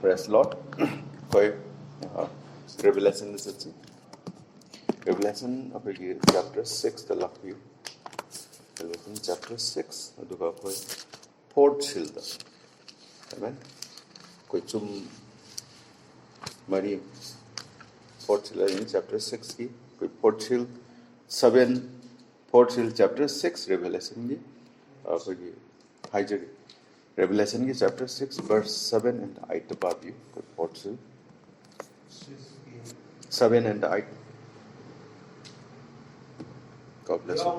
Praise the Lord. Koi Revelation is it? Revelation chapter 6 the love you. Revelation chapter 6 aduga koi fourth seal da. Amen. Koi chum mari fourth seal in chapter 6 ki koi fourth seal 7 fourth seal chapter 6 Revelation ki koi haijari Revelation ki chapter 6 verse 7 and 8 above you koi fourth seal 7 and 8. God bless you.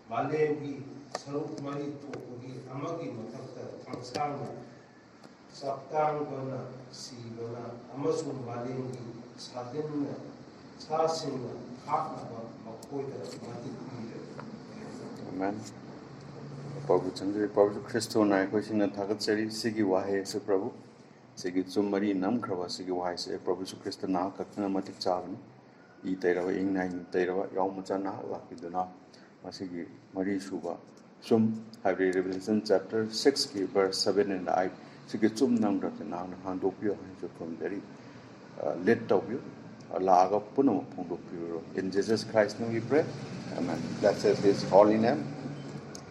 Malemgi saruk mari tokogi amagi matakta fangsangna saptang gana si gana amasung malemgi sadinna sasinna hakna makoida mati pire. Amen. Prabhu Chandra Prabhu Christo na ko sing na thagat seri sigi wahe se Prabhu sigi chumari nam khrawa sigi wahe se Prabhu Christo na kakna matik chavni I teirawa ing na ing teirawa yaw macha na lakiduna masigi mari suba sum have Revelation chapter 6 ki verse 7 and 8 sigi chum nam ra na handopyo han from very let of you laga puno phongdopyo in Jesus Christ name we pray. Amen. Blessed his holy name.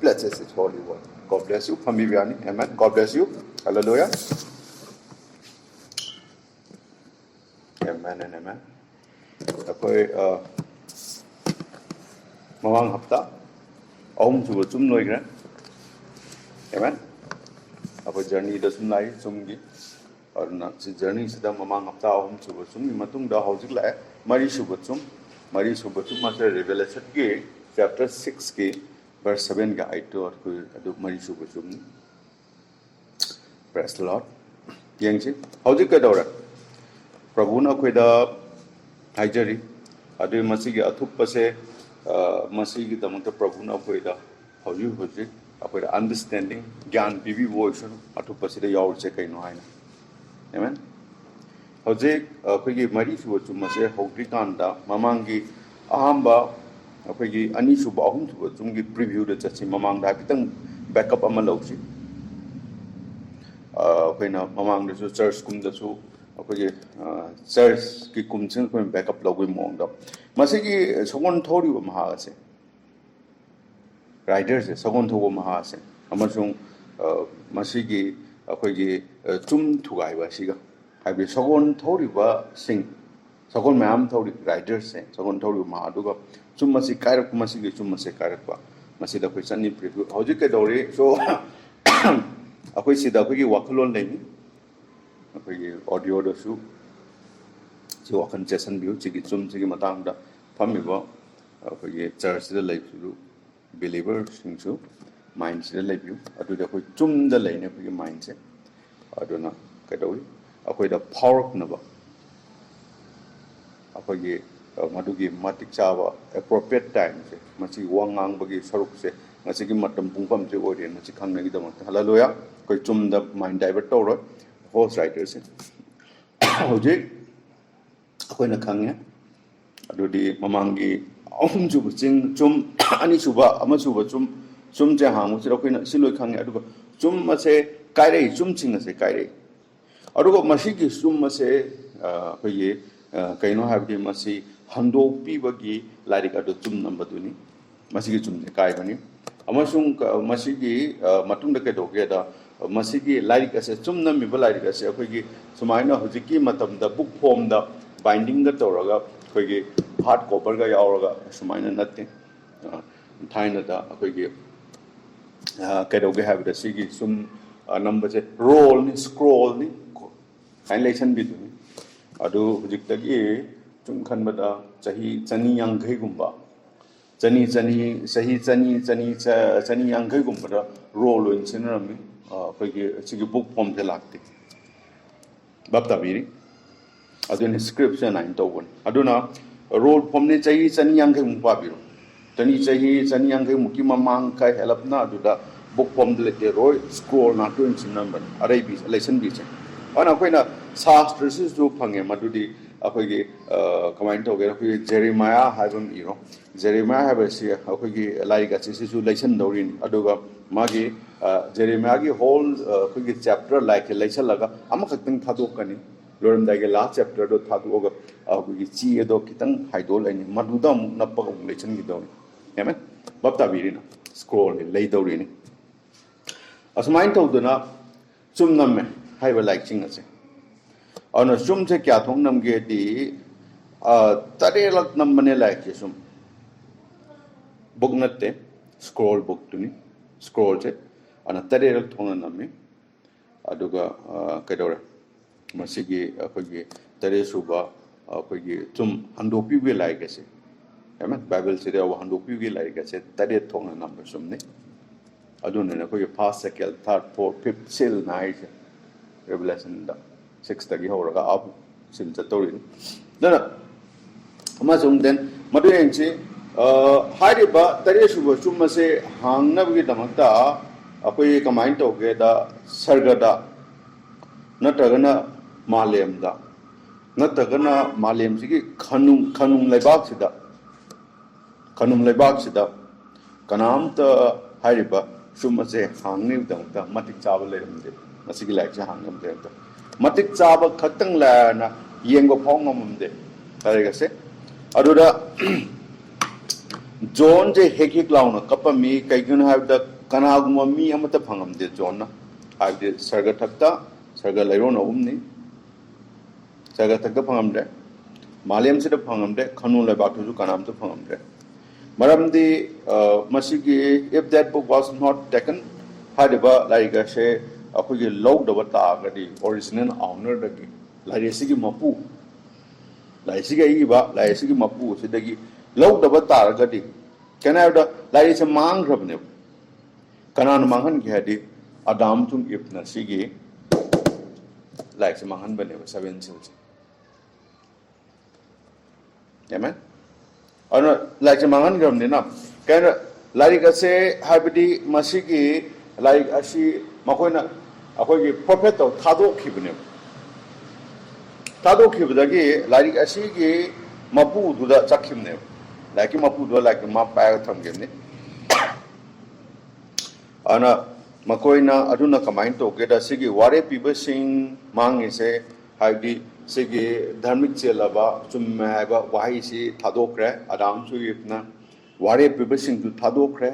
Blessed his holy word. God bless you. Pamivyani. Amen. God bless you. Hallelujah. Amen and amen. Akoi mawang hafta om suba chum noi gra. Amen. Akoi journey da sum lai sum gi aur na si journey sida mamang hafta om suba chum ni matung da hojik la mari suba chum ma Revelation ki chapter 6 ki verse 7 ga 8 aur koi adu mari suba chum ni. Praise the Lord. Yang chi hojik ka dora Prabhu na koi da haijari adu masigi athupa se masigi damata Prabhu na koi da hojik akoi da understanding gyan bibi voice athupa se da yaur che kai no haina. Amen. Hojik akoi gi mari suba chum se hogri kan da mamangi ahamba akoi gi ani suba ahum suba chum gi preview da chachi mamang da kitang backup ama lauchi akoi na mamang da su church kum da su akoi church ki kumching ko backup logui mong da masigi sogon thori ba maha se riders se sogon thogo maha se amasung masigi akoi gi chum thugai ba siga habi sogon thori ba sing sogon mam thori riders se sogon thori ma aduga chum masi kairak masigi chum masi kairak ba masi da koi chani preview hojik ke dore so akoi sida akoi gi wakalon nei akoi audio da su si wakan jason view chigi chum chigi matang da phamiba akoi church da lai su believer sing su mind da lai view adu da koi chum da lai ne koi mind se adu na ka doi akoi da power na ba akoi gi madugi matik chawa appropriate time se machi wangang bagi saruk se machi gi matam pungpam je orien machi khang gi da hallelujah koi chum da mind divert to horse riders se hojik akoi na khang ya adu di mamangi ahum ju ching chum ani suba ama suba chum je hang mu akoi na siloi khang ya adu chum ma se kai rei chum ching se kai rei adu masi gi chum ma se koi ye kaino habdi masi handok pibagi larik adu chum nambaduni masigi chumne kai bani amasung masigi matung da kedoge da masigi larik ase chum nammi ba larik ase akoi gi sumaina hujiki matam da book form da binding da toraga akoi gi hard cover ga yauraga sumaina natte thaina da akoi gi kedoge habda sigi sum number se roll ni scroll ni highlightation biduni adu hujik tagi chung khan bada chahi chani yangai gumba chani yangai gumba da roll in sinrami pagi chigi book form de lakti babta biri adun inscription ain to one aduna role form चाहिए चनी यांग मुपाबिरो चनी चाहिए चनी यांग मुकी ममांग का हेल्पना book form लेते रोय scroll ना तो इंसिन number अरे भी लेसन भी और अखोई ना शास्त्र से जो फंगे मधुदी अखोई की कमाइन तो गए अखोई जेरेमाया हाइबम इरो जेरेमाया है वैसे अखोई की लाइक अच्छे से जो लेसन दौरिन अडोगा मागी जेरेमाया की होल अखोई की चैप्टर लाइक लेसन लगा अमा खतंग थादो कनी लोरम दागे लास्ट चैप्टर दो थादो ओगा अखोई की ची दो कितंग हाइदो लाइनी मधुदा नप्पा लेसन की दौरी है मैं बप्ता बीरिना स्क्रोल ले दौरिनी असमाइन तो उधना चुम नम में हाई वाला एक्चिंग असे और न चुम से क्या थोंग नम के दी तरे लग नम बने लाइक ये चुम बुक नत्ते स्क्रॉल बुक तुनी स्क्रॉल से और न तरे लग थोंग नम में अदुगा कदोरे मसीगी कोई तरे सुबह कोई चुम हंडोपी भी लाइक ऐसे है मैं बाइबल से वो हंडोपी भी लाइक ऐसे तरे थोंग नम में चुम ने अदुने कोई first second third fourth fifth सिल नाइट रेवलेशन दा 6 तगी होरगा अब सिल चतोरिन दना अमसुंग देन मदुयेंची हारिबा तरेसुबो चुम्मसे हांगनबगी दमकता अखोई कमाइन तोगे दा सर्गदा नतगना मालेमदा नतगना मालेमसिगी खनुम लेबाक सिदा कनामता हारिबा चुम्मसे हांगने दमकता मतिक चाव लेरमदे मसिगी लाइक हांगम दे मतिक चाव खतंग लाना येंगो फोंगमदे तरेगसे अदुदा जोन जे हेकी क्लाउन कपमी कैगुन हाबदा कनागुम मी अमत फंगमदे जोन हाबदे सर्ग थक्ता सर्ग लैरोन उमनी सर्ग थक्ता फंगमदे मालेम से फंगमदे खनु लेबाकु कनाम तो फंगमदे मरमदी मसिगी if that book was not taken हादिबा लाइक से अखोई लौदब तागदी ओरिजिनल ऑनर दगी लाइसिगी मपू लाइसिगी मपू सिदगी लौदब तागदी कनायदा लाइसे मांगरबने कनान मांगन के हदी अदाम तुम इब्न सिगी लाइसे मांगन बने 7 सिल्स यामन और लाइक मांगन गरमने ना कहना लाइक असे हाबिदी मसीगी लाइक असी मकोइना अखोई प्रोफेट तो थादोखिबने थादोखिबदगी लाइक असीगी मपू दुदा चखिबने लाइक मपू दो लाइक मा पाया थमगेने अना मकोइना अदुना कमाइन तो गेदा सिगी वारे पीबसिंग मांगिसे हाबिदी सिगी धार्मिक चेलाबा चुम्माबा वाही से थादोक्रे आदाम सुइपना वारे पिबसिंग दु थादोक्रे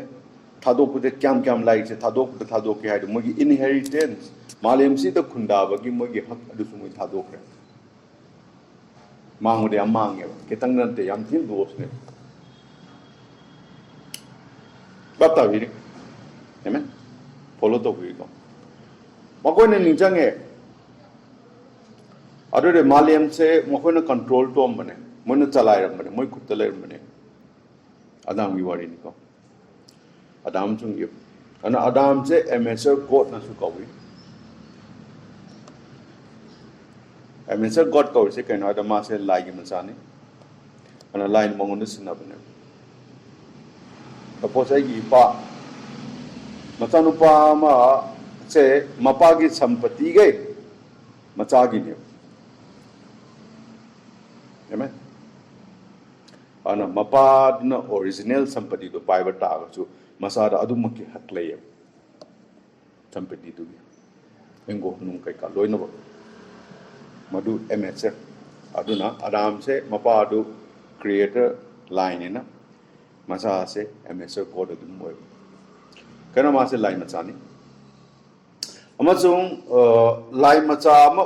थादोपुदे क्याम लाइक से थादोके हाइद मोगी इनहेरिटेंस मालेम सि द खुंदाबगी मोगी हक अदुसु मोई थादोक्रे मांगुदे याम मांगे केतंग नते याम थिन दोसने बाता बिरि हेमे फॉलो तो बिको मकोने निजंगे अदुरे मालेम से मखोना कंट्रोल तो बने मन चलायरम बने मोय खुद लेरम बने आदाम की वारी निको आदाम चुंगी अन आदाम से एमेसर गॉड नसु कवी एमेसर गॉड कवी से कहना आदम से लाइक मचाने अन लाइन मंगोन सिना बने अपोसे की पा मचानुपा मा से मपा की संपत्ति गए मचा की ने Amen. Ana mapa na original sampati to paiba taga chu masada adumaki hak lay sampati tu engo nung kai ka loina ba madu MSF aduna adam se mapa adu creator line na masa se MSF code du moy kana ma se line machani amasung line macha ma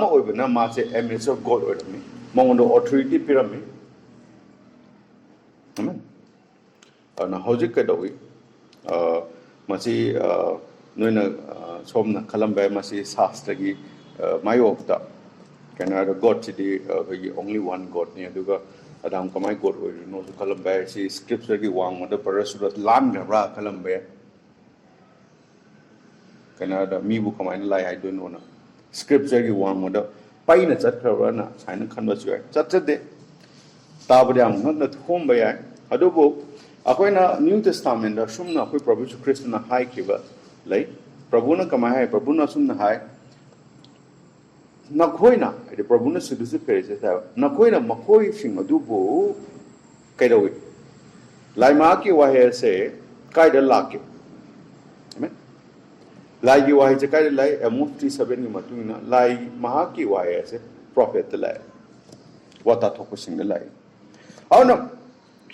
oi bana ma se MSF code oi mi mongondo authority pyramid amen na hojik ka dawi masi noina somna khalamba masi shastra gi mayokta kana god chidi only one god ne aduga adam kamai god oi no khalamba si scripture gi wang ma da parasurat lan ga ra khalamba kana da mi bu kamai lai I don't know na scripture gi wang ma da paina chat khara na saina khanba chu chat chat de ताबदे हम न थोम बया अदुबो अखोइना new testament दा सुमना अखोइ प्रभु यीशु Christ ना high किबा लाई प्रभु न कमाय है प्रभु न Sumana high नखोइना अदे प्रभु न सुदुसु फेरिसे ता नखोइना मखोइ सिंग अदुबो कैदोइ लाइमा की वाहे से कायदा लाके आमेन लाई की वाहे से कायदा लाई एमोस 37 की मतुना लाई महा की वाहे से प्रॉफिट लाई वाता थोको सिंग लाई और न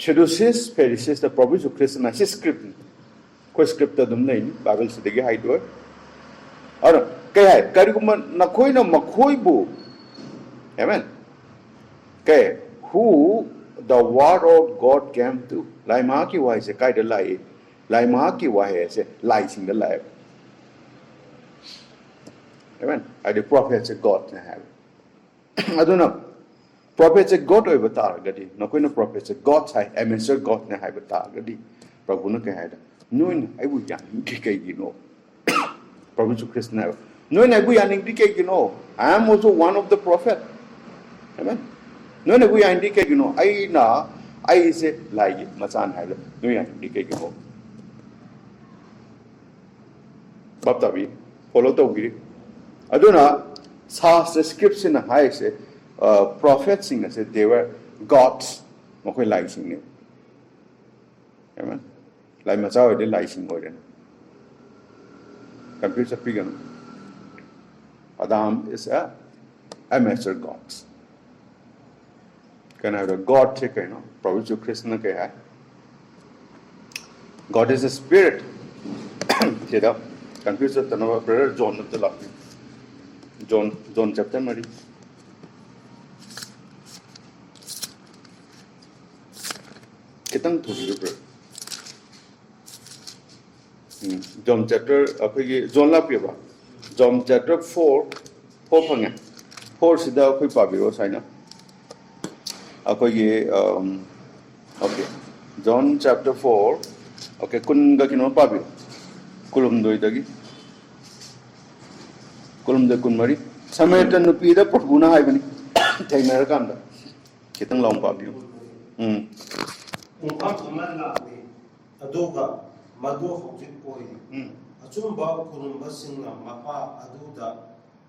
Sadducees, Pharisees, the prophets of Christ, na script, कोई script तो दुम नहीं, बाइबल से देखिए हाइट हुआ, और क्या है, करी को न कोई न मखोई बो, amen, क्या है, who the word of God came to, लाई माँ की वाही से काय लाई माँ की वाही से लाई सिंग द लाई, amen, the prophets of God ने है, अदुना Prophets of God over targadi. No कोई prophets of God है, एमेसर God ने है बतागदी. प्रभु ने कहा था, नोइन आई वो यानी दिखेगी नो. प्रभु यीशु ख्रिस्त ने, नोइन आई वो यानी दिखेगी नो. I am also one of the prophet. Amen. नोइन आई वो यानी दिखेगी नो. आई ना, आई से लाइए मचान है लो. नोइन यानी दिखेगी नो. बाप तभी follow तो गिरी. अदुना सास description है से prophets sing said they were gods. Mokoi lai sing ne. Amen. Lai macao de lai sing hoy den. Computer pigan. Adam is a amateur gods. Can I have a God check, you know? Probably to Krishna ke hai. God is a spirit. Cheda. Computer tanava brother John of the love. John chapter Mary. कितन थोड़ी ऊपर John chapter अखोई John ला पिया John chapter 4 fungi 4 सिदा अखोई पाबिरो साइना अखोई okay John chapter 4 okay कुन गा किनो पाबिरो कुलुम दो इधगी कुलुम दे कुन मरी समय तन नुपीदा प्रभुना हाय बनी ठेंगनर कांदा कितन लाऊं पाबिरो उनका कमर लाते अदोगा मधु होजित कोई अचुंबा कुरुंबा सिंगना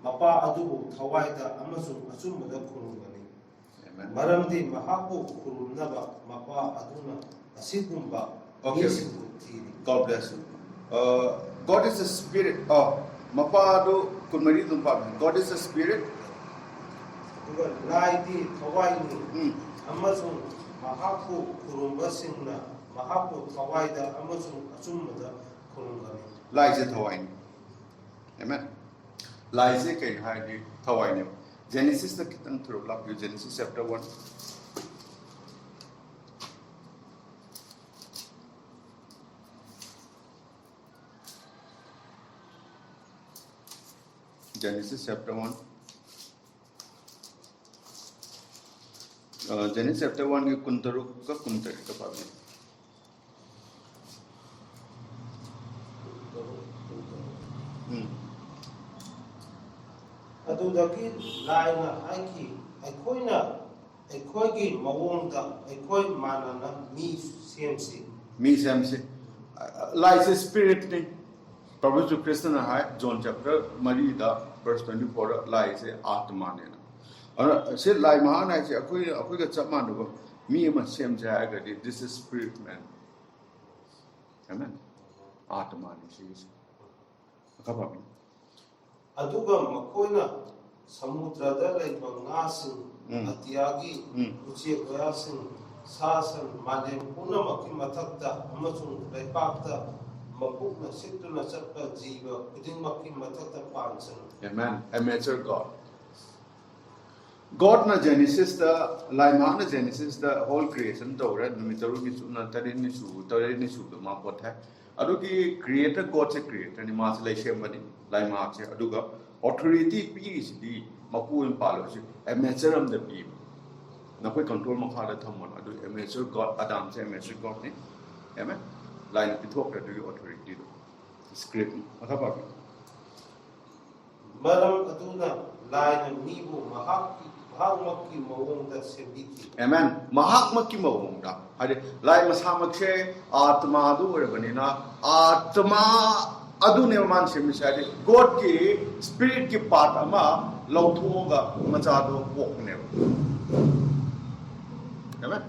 Mopa अदुबु थवाइदा अमसु अचुंबदा कुरुंगनी मरमदि महापु कुरुंनबा Mopa अदुना असिगुंबा निसिबु theory. God bless you. God is a spirit. Mapa adu kunmari dumpa. God is a spirit. Laidi thwaini amasu mahapu kurumba singna mahapu thwaida amasu achumada kurungani. Lai se thwaini. Amen. Lai se kai hai thwaini. Genesis the kitang through love you Genesis chapter 1. Genesis chapter 1. Genesis chapter 1 के कुंतरु का कुंतरी का पावे. अदुदकी लाइना आइकी अखोई की मवोंदा अखोई मानना मी सेमसी. Lai se spirit ने प्रभु जो कृष्ण ने है जॉन चैप्टर मरी दा verse 24 लाई से आत्मा ने और से लाई महान है से अखोई का चमान हो मी म सेम जाएगा this is spirit man. Amen. आत्मा ने से कब अदुगा मकोइना समुद्रदा लेबा ngaसिं अतियागी उचे गोयासिं सासन मालेम पुनमकी मथक्ता अमसुं लेपाक्ता मपुकना सिद्धुना चप्पा जीवा खुदिंगमकी मथक्ता पांसन. Amen. Amateur God. God na Genesis the Laima na Genesis the whole creation to right numitaru ki na tare ni su the ma pot hai adu ki creator God se creator ni mas lai shem bani Laima se adu ga authority pi is di mapu in palo se amateur am the pi na koi control ma kha da thamon adu amateur God Adam se amateur God ni amen line pi thok da du authority do script aka pa Maram aduna lain mibu mahangmakki mawongda sembiki. Amen. Mahakmakki mawongda. Hadi lai masamakse atma adu orabanina atma adu ne man semisari God ki spirit ki part ama lauthoga machado pokne. Amen.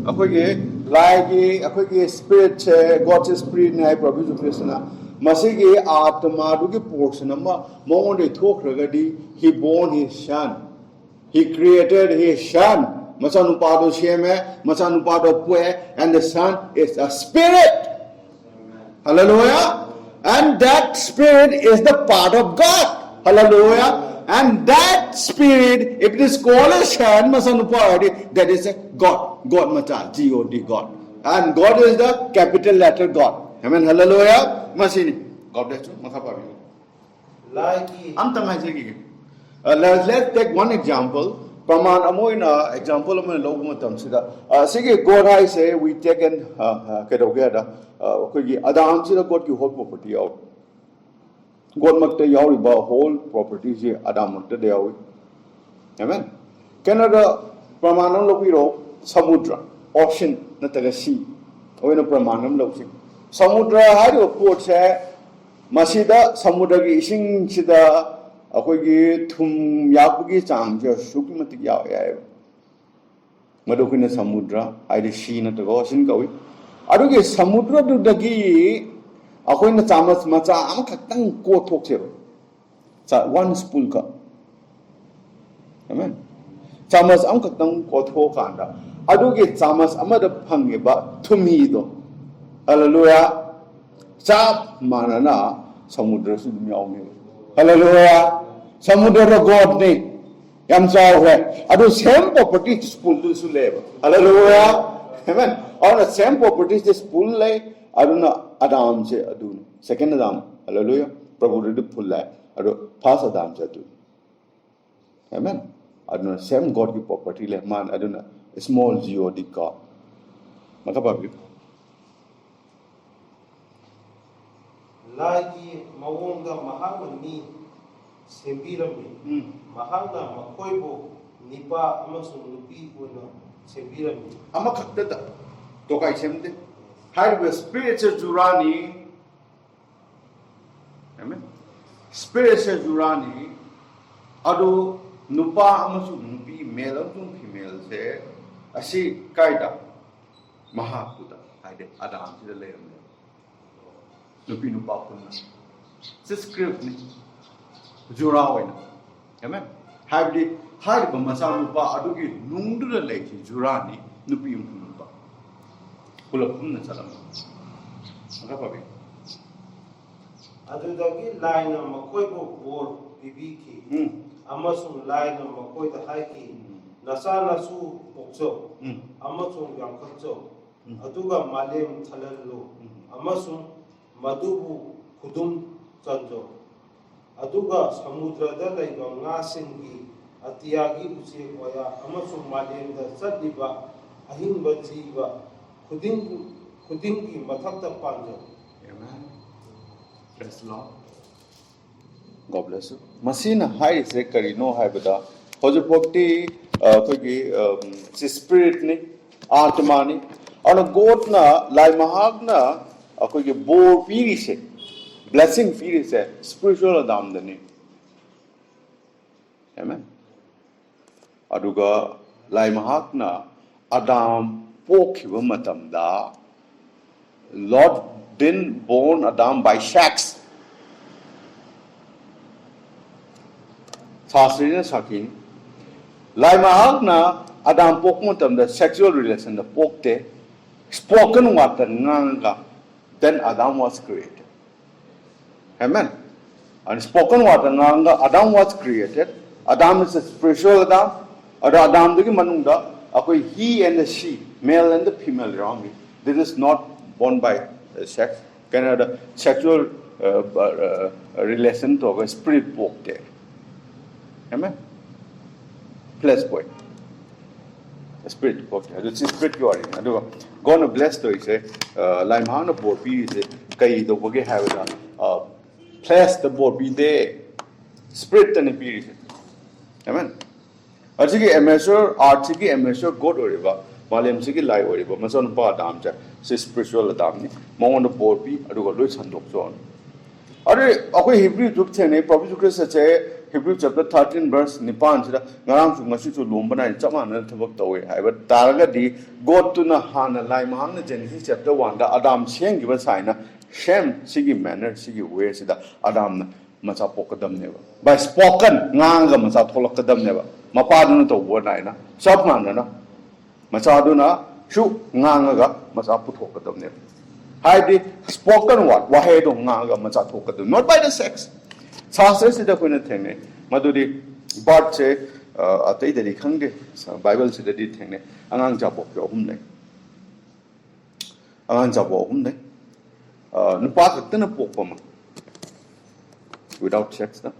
Akoge lai ki spirit che God spirit ne Prabhu Krishna masigi atma adu ki portion ama monde thokragadi he born his son. He created his son. Masanupado Sheme, Masanupado Pue, and the son is a spirit. Hallelujah. And that spirit is the part of God. Hallelujah. And that spirit, if it is called a son, Masanupado, that is a God. God Mata, G-O-D, God. And God is the capital letter God. Amen. Hallelujah. Masini. God bless you. Makapabi. Let's take one example. Praman amoina example amoina logo matam sida. Sige God I say we taken kedogeda. Kogi Adam sida God ki whole property out. God makta yawi ba whole property je Adam makta de yawi. Amen. Canada pramanam lopiro samudra ocean nataga sea. Oina pramanam logi. Samudra hari port se masida samudra ki ising sida. अखोगी थुम याबुगी चांग जो सुख मत याव याव मदोकिन समुद्र आइदे सी नतगो ocean कवि अदुगे समुद्र दुदगी अखोइन चामस मचा अम खतंग को थोकसेबो चा वन स्पून का आमेन चामस अम खतंग को थोकांदा अदुगे चामस अमद फंगेबा थुमीदो हालेलुया चा मानना समुद्र सु दुमियावने hallelujah Samudra God ne yam chao hai adu same property spool tu su le hallelujah amen on the same property this spool le aduna Adam se adu second Adam hallelujah Prabhu redu full le adu first Adam se adu amen aduna same God ki property le man aduna small God God maka babi Lagi mawongda mahang ni Sembirami, mahanga makoibo nipa amasung nupi una sembirami. Amakakta to kai semte. Have spiritual jurani. Amen. Spiritual jurani. Ado nupa amasung nupi male amasung female se asi kaida mahakuda. Hide Adam sila layam. Nupi nupa punna. This script ni. Jurawen. Amen. Have the hide of Masanupa Adugi Nundra Lake, Jurani, Nupi Umpunupa. Pull up Punasalam. Rapabi. Adudagi line of Makoibo war Bibiki, Amasung line of Makoi the Haiki, Nasana Su Okso, Amasung Yankatso, Aduga Malem Talalo, Amasung Madubu Kudum Sanjo. Aduga samudra laiba ngasingi atiyagi uche oya amasung malenda sadiba ahingba jiba khudingi mathakta panjo. Amen. Praise the Lord. God bless you. Masina hai se kari no hai bada hojupokti kogi spirit ni atma ni ana god na lai mahag na kogi bo piri se blessing feel is a spiritual Adam dani. Amen. Aduga lai mahakna Adam pokhiba matamda Lord didn't born Adam by sex. Sasrina sakin lai mahakna Adam pok matamda sexual relation the pokte spoken water nganga then Adam was created. Amen. And spoken water, Adam was created. Adam is a spiritual Adam. Adam is manungda. He and the she, male and the female around me. This is not born by sex. Canada sexual relation to a spirit poke there. Amen. Bless boy. A spirit poke there. This is spirit you are in. Gonna bless to say, Lime Hana board be Kai the Boge have place the board be there. Spirit and a period. Amen. ꯑꯁꯤꯒꯤ amateur ꯑꯥꯔꯠꯁꯤꯒꯤ amateur God ꯑꯣꯏꯔꯤꯕ ꯃꯥꯂꯦꯝꯁꯤꯒꯤ ꯂꯥꯏ ꯑꯣꯏꯔꯤꯕ ꯃꯆꯥꯅꯨꯄꯥ ꯑꯗꯥꯝꯁꯦ ꯁꯤ spiritual ꯑꯗꯥꯝꯅꯤ ꯃꯉꯣꯟꯗ ꯕꯣꯔ ꯄꯤ ꯑꯗꯨꯒ ꯂꯣꯏ ꯁꯟꯗꯣꯛꯆꯣꯅ ꯑꯗꯨ ꯑꯩꯈꯣꯏ ꯍꯤꯕ꯭ꯔꯨ ꯖꯨꯞ ꯊꯦꯡꯅꯩ ꯄ꯭ꯔꯚꯨ ꯖꯤꯁꯨ ꯈ꯭ꯔꯤꯁꯇꯁꯦ ꯍꯤꯕ꯭ꯔꯨ ꯆꯦꯞꯇꯔ 13 ꯚꯔꯁ 9ꯁꯤꯗ ꯉꯔꯥꯡꯁꯨ ꯉꯁꯤꯁꯨ ꯂꯣꯝꯕ ꯅꯥꯏꯅ ꯆꯞ ꯃꯥꯟꯅꯅ ꯊꯕꯛ ꯇꯧꯋꯦ ꯍꯥꯏꯕ ꯇꯥꯔꯒꯗꯤ ꯒꯣꯗꯇꯨꯅ ꯍꯥꯟꯅ ꯂꯥꯏ ꯃꯍꯥꯛꯅ ꯖꯦꯅꯦꯁꯤꯁ ꯆꯦꯞꯇꯔ 1ꯗ ꯑꯗꯥꯝ ꯁꯦꯝꯈꯤꯕ ꯁꯥꯏꯅ ꯁꯦꯝ ꯁꯤꯒꯤ ꯃꯦꯅꯔ ꯁꯤꯒꯤ ꯋꯦꯁꯤꯗ ꯑꯗꯥꯝꯅ ꯃꯆꯥ ꯄꯣꯛꯀꯗꯕꯅꯦꯕ ꯕꯥꯏ ꯁ꯭ꯄꯣꯀꯟ ꯉꯥꯡꯉꯒ ꯃꯆꯥ ꯊꯣꯛꯂꯛꯀꯗꯕꯅꯦꯕ ꯃꯄꯥꯗꯨꯅ ꯇꯧꯕ ꯅꯥꯏꯅ ꯆꯞ ꯃꯥꯟꯅꯅ ꯃꯆꯥꯗꯨꯅ ꯁꯨ ꯉꯥꯡꯉꯒ ꯃꯆꯥ ꯄꯨꯊꯣꯛꯀꯗꯕꯅꯦꯕ 하이디 spoken word 와해도 nganga macha thokadu not by the sex शास्त्र से देखो न थे मधुरी बात से अतई दरी खंगे बाइबल से दरी थे अंगांग जाबो के अहुम नहीं अंगांग जाबो अहुम नहीं नुपा खत्ते न पोक पमा without sex ना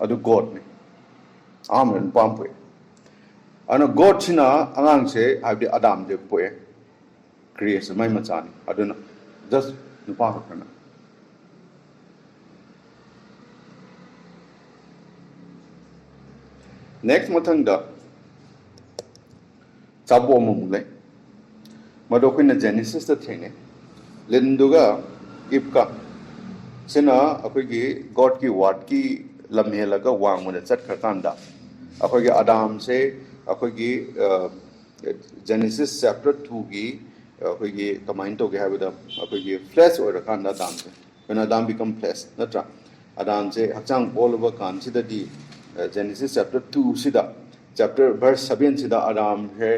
अदु God ने आमन पाम्पे अन God चिना अंगांग से हाइडी अदाम जे पोए creation mai machani अदु न just नुपा खत्ते ना next mathangda chabo mumule madokina genesis ta thene linduga ipka sina akogi god ki word ki lamhelaga wangmuna chat kharkanda akogi adam se akogi genesis chapter 2 gi akogi comment to ge habida akogi flesh or kanda adam se when adam become flesh natra adam se hakchang bolwa kan sida di Genesis chapter 2 sida chapter verse 7 sida Adam he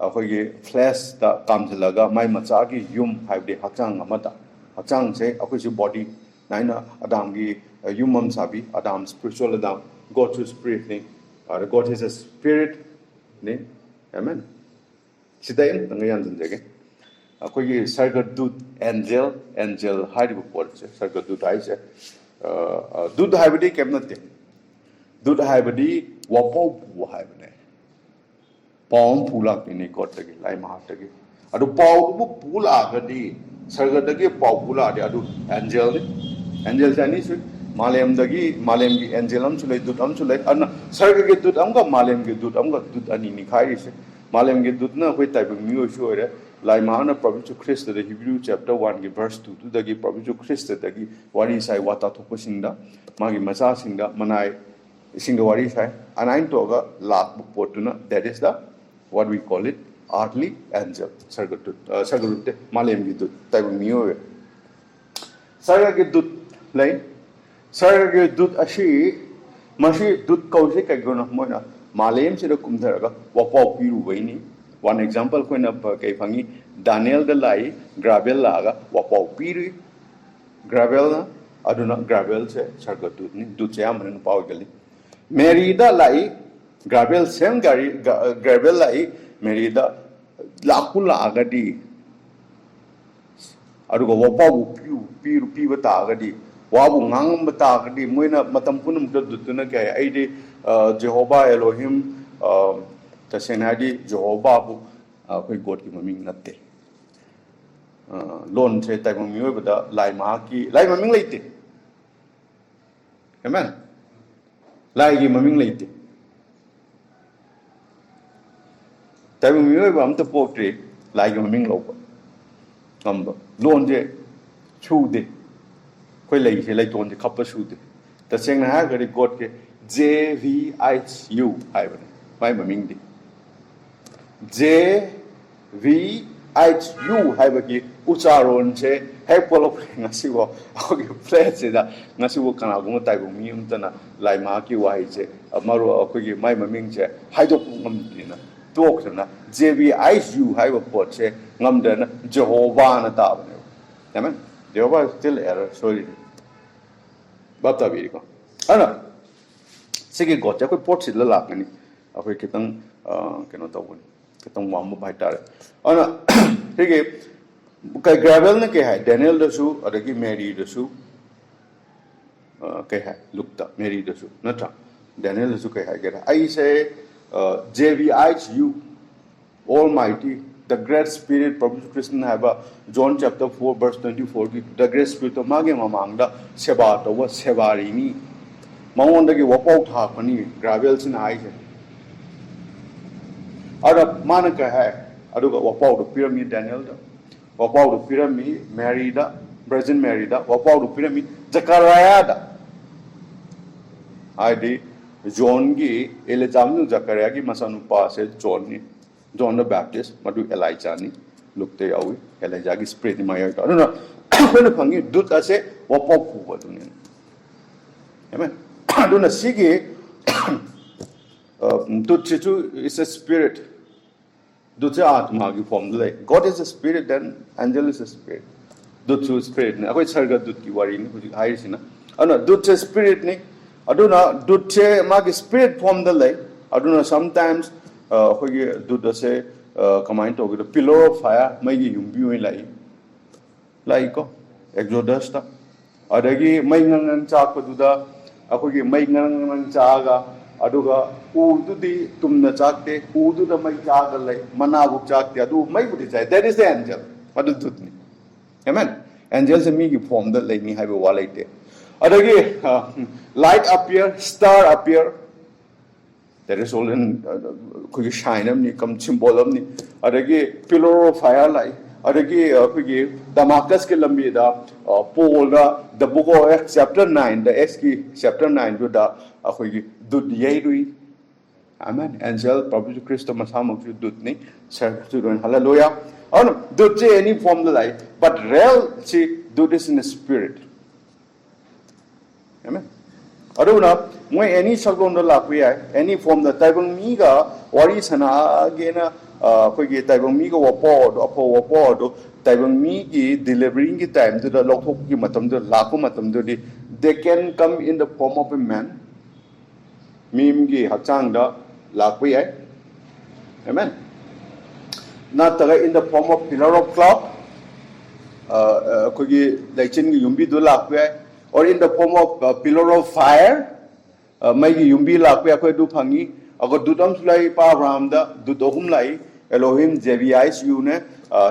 akhoi flesh da kamjalaga mai macha gi yum haibde hakchang amata hakchang se akhoi si body naina Adam gi yumam sabi Adam spiritual Adam God to spirit ne God is a spirit ne amen sida em nganyan jinjage akhoi gi sargadut angel haibu por se sargadut ai se dud haibde kemnate दूध है बड़ी वापो बुआ है बने पाउं पूला किन्हीं coat तकी लाई मार तकी अडु पाउ को पूला कदी सरग तकी पाउ पूला दे अडु एंजल जानी सु मालेम की एंजल हम चुले दूध हम चुले अन्ना सरग के दूध हम का मालेम के दूध हम का दूध अनि निखाई से मालेम के दूध ना कोई टाइप म्यू शो है लाई मार ना प्रभु क्रिस्ट द हिब्रू चैप्टर 1 की वर्स 2 टू दगी प्रभु क्रिस्ट दगी वारी साई वाता थोप सिंदा मागी मचा सिंदा मनाई Singawari sai anain toga lak potuna that is the what we call it earthly angel sargadut malem gidut tai miyo sargadut lai sargadut ashi mashi dut kausi kai gona moina malem se kumdaraga wapau piru waini one example ko na kai phangi Daniel the lai gravel laga wapau piru gravel na aduna gravel se sargadut ni dut se amran pau gali Merida lai gravel sem gari gravel lai merida lakula agadi aduga wapabu piu bata agadi wabu ngangam bata agadi moina matam punum dutuna kai aidi Jehovah Elohim tasenadi Jehovah bu koi god ki maming natte lon se tai maming bada lai ma ki lai maming leite amen lai gi maming leite tai maming ba am ta pokre lai gi maming lo ba ngamba lon je chu de koi lai se lai ton de khap pa chu de ta seng na ha ga god ke JVHU hai ba mai maming de JVHU hai ba ki ucharon che hai polo ngasi wo okay place da ngasi wo kana gu tai bu mi umtana lai ma ki wai che amaro akoi gi mai maming che hai dok ngam dina tok na JVHU hai ba pot che ngam da na Jehovah na ta ba ne amen Jehovah still error sorry ba ta bi ko ana sigi go cha koi pot sil la lak ni akoi kitang keno ta won kitang wa mu bai ta ana sigi kai gravel ne ke hai Daniel dasu adagi Mary dasu ke hai lukta Mary dasu natra Daniel dasu ke hai gera I say JVHU Almighty the great spirit Prabhu Krishna have John chapter 4 verse 24 the great spirit of mage mamangda seba to wa sebarini mawon dagi wapau tha pani gravel sin ai se Ada mana ka hai aduga wapau do pyramid Daniel da wapau do pyramid Mary da Virgin Mary da wapau do pyramid Zachariah da id John gi Elizabeth Zachariah gi masanu pa se John the Baptist madu Elijah ni lukte yawi Elijah gi spirit ni maya ta no ko na phangi dut ase wapau pu ba dunin amen aduna sige dut chichu is a spirit dut se atma gi form le God is a spirit then angel is a spirit dut chu spirit ne akoi sarga dut ki wari ni huji hai sina ana dut che spirit ni aduna dut che ma gi spirit form the le aduna sometimes hogi dut se comment to the pillar of fire mai gi yumbi lai ko exodus ta adagi mai ngang chak pa du da akoi mai ngang chaga aduga udu di tumna chakte udu da mai chaga lai mana bu chakte adu mai bu chai that is the angel adu dutni amen angel se mi gi form da lai ni haiba walai te adagi light appear star appear that is all in ko shine am ni kam symbol am ni adagi pillar of fire lai adagi ko Damascus ke lambi da Paul da the book of Acts chapter 9 the Acts ki chapter 9 do da ko dut yei dui amen angel Prabhu Christ masamuk dut ni sir to hallelujah on dut che any form the life but real see dut is in the spirit amen aduna moi any sagon the lakwi any form the taibang mi ga wari sana agena ko gi taibang mi ga wapo do taibang mi gi delivering gi time to the lokthok gi matam do lakko matam do di they can come in the form of a man mim gi hakchang da lakwi amen not in the form of pillar of cloud ko gi laichin gi yumbi do lakwi or in the form of pillar of fire mai gi yumbi lakwi ko du phangi ago dudam sulai pa Abraham da dudohum lai Elohim JVIs you ne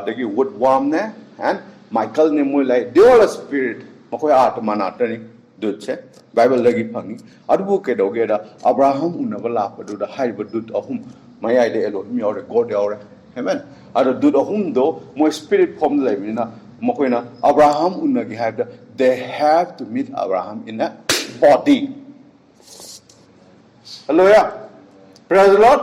the wood worm ne and Michael ne mo lai they all a spirit makoi atma na tani dut che Bible lagi phangi adu ke do ge da Abraham unaba la pa du da hai ba dut ahum mai ai de Elohim yaw God yaw amen adu dut ahum do mo spirit form lai na makoi na Abraham unagi have da they have to meet Abraham in a body hallelujah praise the Lord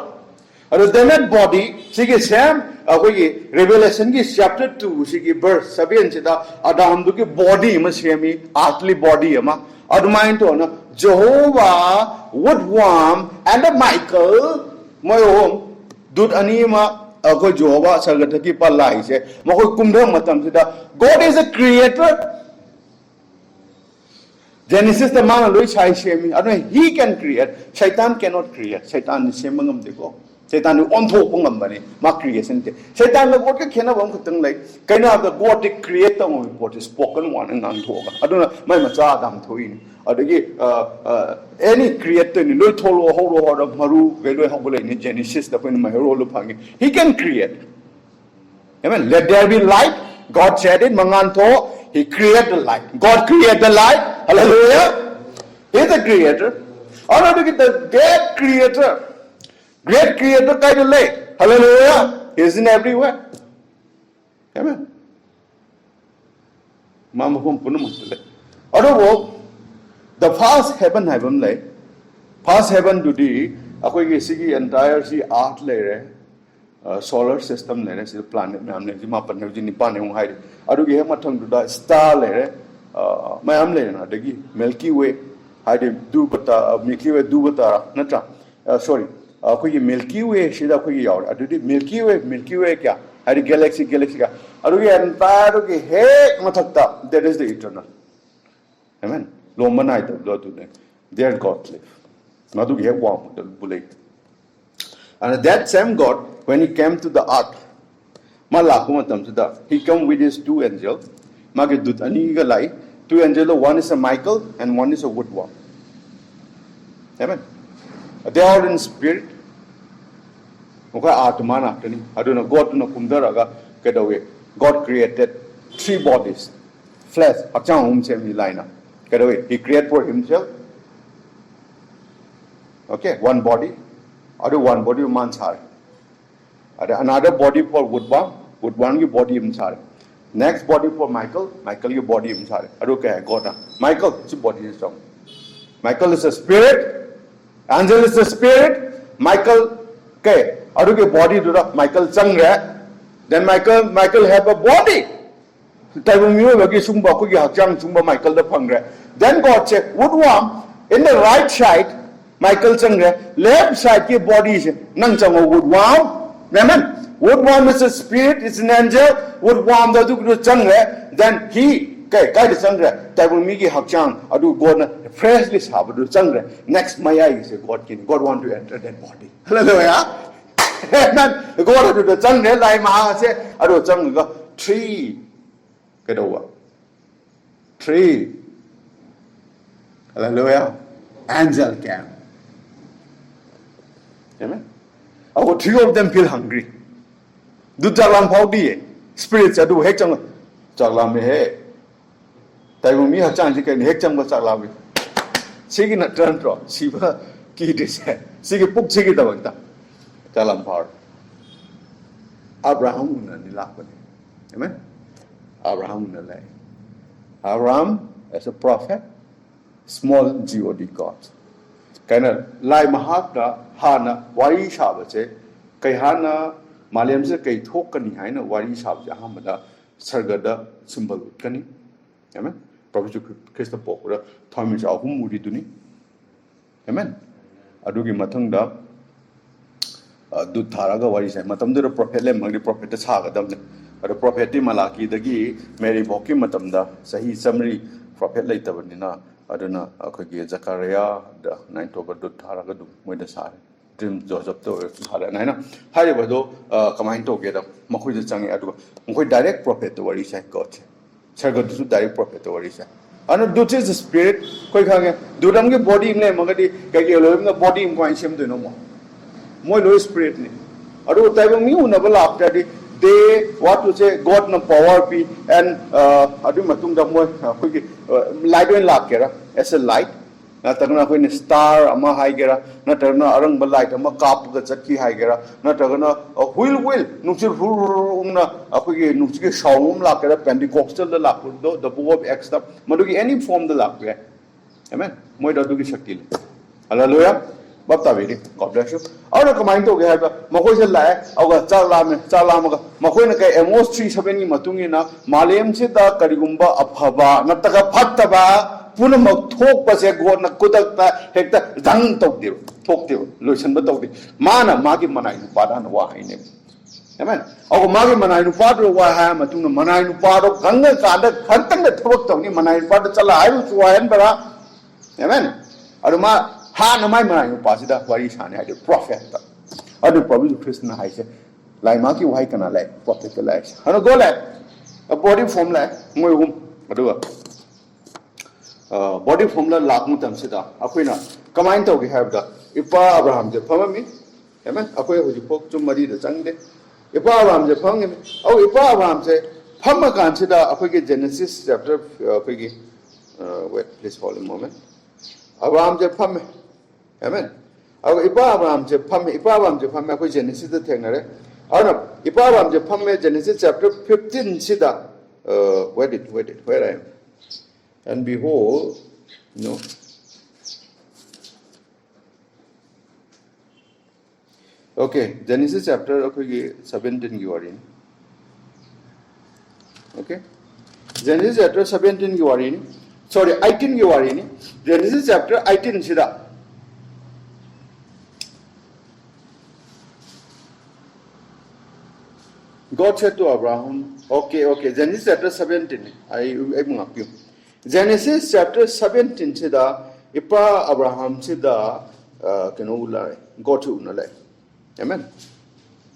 adu that body sige sam akoi Revelation ki chapter 2 sige verse 7 chida Adam du ki body ma semi earthly body ama admain to na Jehovah woodworm and Michael moyom dut anima akoi Jehovah sagata ki palai se makoi kumdam matam chida God is a creator Genesis the man lui chai semi adoi he can create Satan cannot create Satan is semangam deko Satan on thok pangam bani ma creation te Satan la God ka khena bam khutang lai kaina the God the creator mo God is spoken one and nang thoga aduna mai ma cha dam thoi ni adagi any creator ni loi tholo ho maru veloi hobole ni Genesis da pen ma hero lo phangi he can create amen let there be light God said it mangan tho he created the light God created the light hallelujah he is the creator already the great creator kind of lay hallelujah he is in everywhere amen mama pum punum le ado the first heaven lay first heaven do di akoi gi sigi entire si art le re solar system le re si planet nam le ma pan ne ni pan ne hai ado gi ma thang du da star le re mayam le na de gi Milky Way hai de du bata Milky Way du bata na ta sorry akoi Milky Way shida akoi yaw adu Milky Way kya hari galaxy ka adu entire ge he mathakta that is the eternal amen lo manai da lo tu ne there God live madu ge wa the bulai and that same God when he came to the earth malaku matam da he come with his two angels mage dut ani ga lai two angels one is a Michael and one is a woodworm amen they are in spirit okay atma na tani aduna God na kumdaraga kedawe God created three bodies flesh achang semi line kedawe he created for himself okay one body man char Another body for Woodworm ki body im sare. Next body for Michael ki body im sare. Adu kaya God na. Michael si body is strong. Michael is a spirit. Angel is a spirit. Michael kaya adu ke body do na Michael chang re. Then Michael have a body. Taibung miu bagi sumba ko ki hakjang sumba Michael da phang re. Then God check Woodworm in the right side. Michael chang re. Left side ki body is nang chang Woodworm. Amen. Woodworm is a spirit, it's an angel. Woodworm da du chang re. Then he kai da chang re. Taibung mi ki hakjang adu God na freshly sab du chang re. Next Maya is God kin. God want to enter that body. Hallelujah. Amen. God adu da chang re lai ma se adu chang ga 3 cái đầu ạ 3 hallelujah angel came amen our 3 of them feel hungry du jalam phau di spirit cha du hek chang jalam me he tai bu mi ha chang ji ke hek chang ba jalam me si ki na turn tro si ba ki de se si ki puk si ki da ba ta jalam phau Abraham na ni la ba amen Abraham as a prophet, small God. Kana lai mahapta hana wari shabache kai hana Maliam se kai thok kani haina wari shabache hamada sargada symbol kani. Amen. Professor Christa Pokura Thomas ahum muri duni. Amen. Adugi mathangda du tharaga wari sai matamdura prophet le mangri prophet saga damne the prophet Malaki dagi Mary Boki matamda sahi summary prophet laitabnina aduna akogi Zakaria the 9 October du tharaga du moida sare dream Joseph to hala naina hari bado kamain to geda makoi je changi adu makoi direct prophet to wari sai god sarga du direct prophet to wari sai anu du is the spirit koi khange dudam ge body ne magadi kai ge lo nga body im koi sem de no mo moi lo spirit ni adu taibang mi una bala after they what to say God na power be and adu matung da mo khoi light when lak kera as a light na tagna khoi ni star ama hai gera na tagna arang ba light ama kap ga chakki hai gera na tagna wheel nungchir na khoi nungchi ke shawum lak kera pentecostal da lak do the book of acts da madugi any form da lak kera amen moi da du ki shakti hallelujah Bapta vedi, God bless you. Aura kamain to gaya ba, makoi se lai, aura chala ga, makoi na kay Amos 3:7 matungi na Maliam se da karigumba aphaba, nataka phatta ba, puna magthok pa se God na kudak ta hekta dang tok dio, thok dio, loisan ba tok di. Mana magi manai nu pada na wa haine. Amen. Aura magi manai nu pada wa ha matung na manai nu pada ganga kada khartang na thok tok ni manai nu pada chala ayu suayan bara. Amen. Aura ma ha na mai manai pasida wari sane ha de prophet ta adu probably Christian hai se lai ma ki wai kana lai prophet lai ano go lai a body form lai ngoi hum adu body form la lak mu tam sida akoina kamain to ge have da ipa Abraham je phamami amen akoi hoji pok chum mari da changde ipa Abraham je phangem au ipa Abraham je phamma kan sida akoi ge Genesis chapter akoi ge wait please hold a moment Abraham je phamme amen ipa Abraham je phamme akoi Genesis da thengnare ana ipa Abraham je phamme Genesis chapter 15 sida wait it where I am and behold no okay Genesis chapter okay 17 you are in okay Genesis chapter 17 you are in sorry 18 you are in Genesis chapter 18 sida God said to Abraham, okay, Genesis chapter 17, I will up you. Genesis chapter 17 sida, ipa Abraham sida, kanula, God to unale. Amen.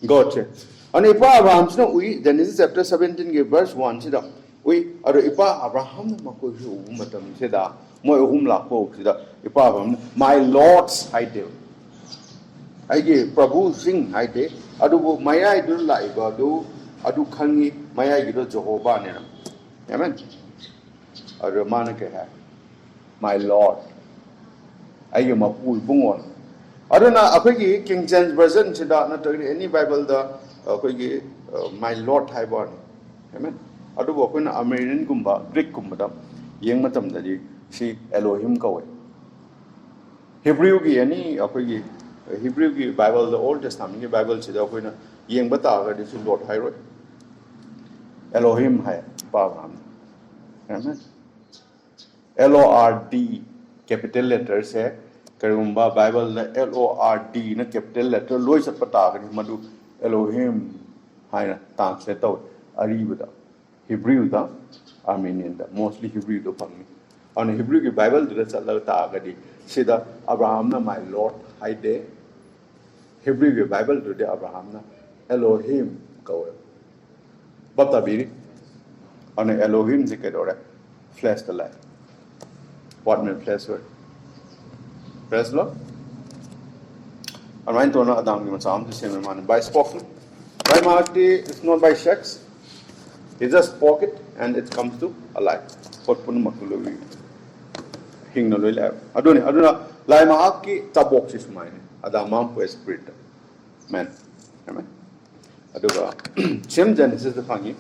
God said. And ipa Abraham sida, we, Genesis chapter 17, verse 1 sida, we, are ipa Abraham, makushu umatam sida, moi lako sida, ipa Abraham, my Lord's idea. I gave Prabhu Singh idea. Adu maya idu laiba adu khangi maya idu Jehovah nena amen adu mana ke hai my Lord ai ma pui bungon aduna akhoi King James version sida na to any Bible da akhoi my Lord haiban amen adu bo akhoi na American gumba Greek gumba da yeng matam da ji si Elohim kawe Hebrew ki any akhoi Hebrew ki Bible the Old Testament ki Bible sida akhoi na yeng bata ga di si Lord hai roi Elohim hai pa ram amen LORD capital letters है करूँगा Bible ने LORD ने capital letter लोई सब पता करें मधु Elohim है ना ट्रांसलेट तो अरीब दा Hebrew दा Armenian दा mostly Hebrew तो फंगी और Hebrew की बाइबल जो चल रहा था करी सीधा अब्राहम ना my Lord है दे Hebrew की बाइबल जो दे अब्राहम ना Elohim कहो बता बीरी और Elohim से क्या हो रहा है flesh the life what means flesh word Praise the Lord. And right now, Adam gives us the same man by spoken. By Mahati, it's not by sex. He just spoke it and it comes to alive. What pun makuluwi. Hing no loy lab. Aduna. Lai Mahaki tabok is mine. Adam mampu spirit. Man. Amen. Aduga. Same Genesis the fangi.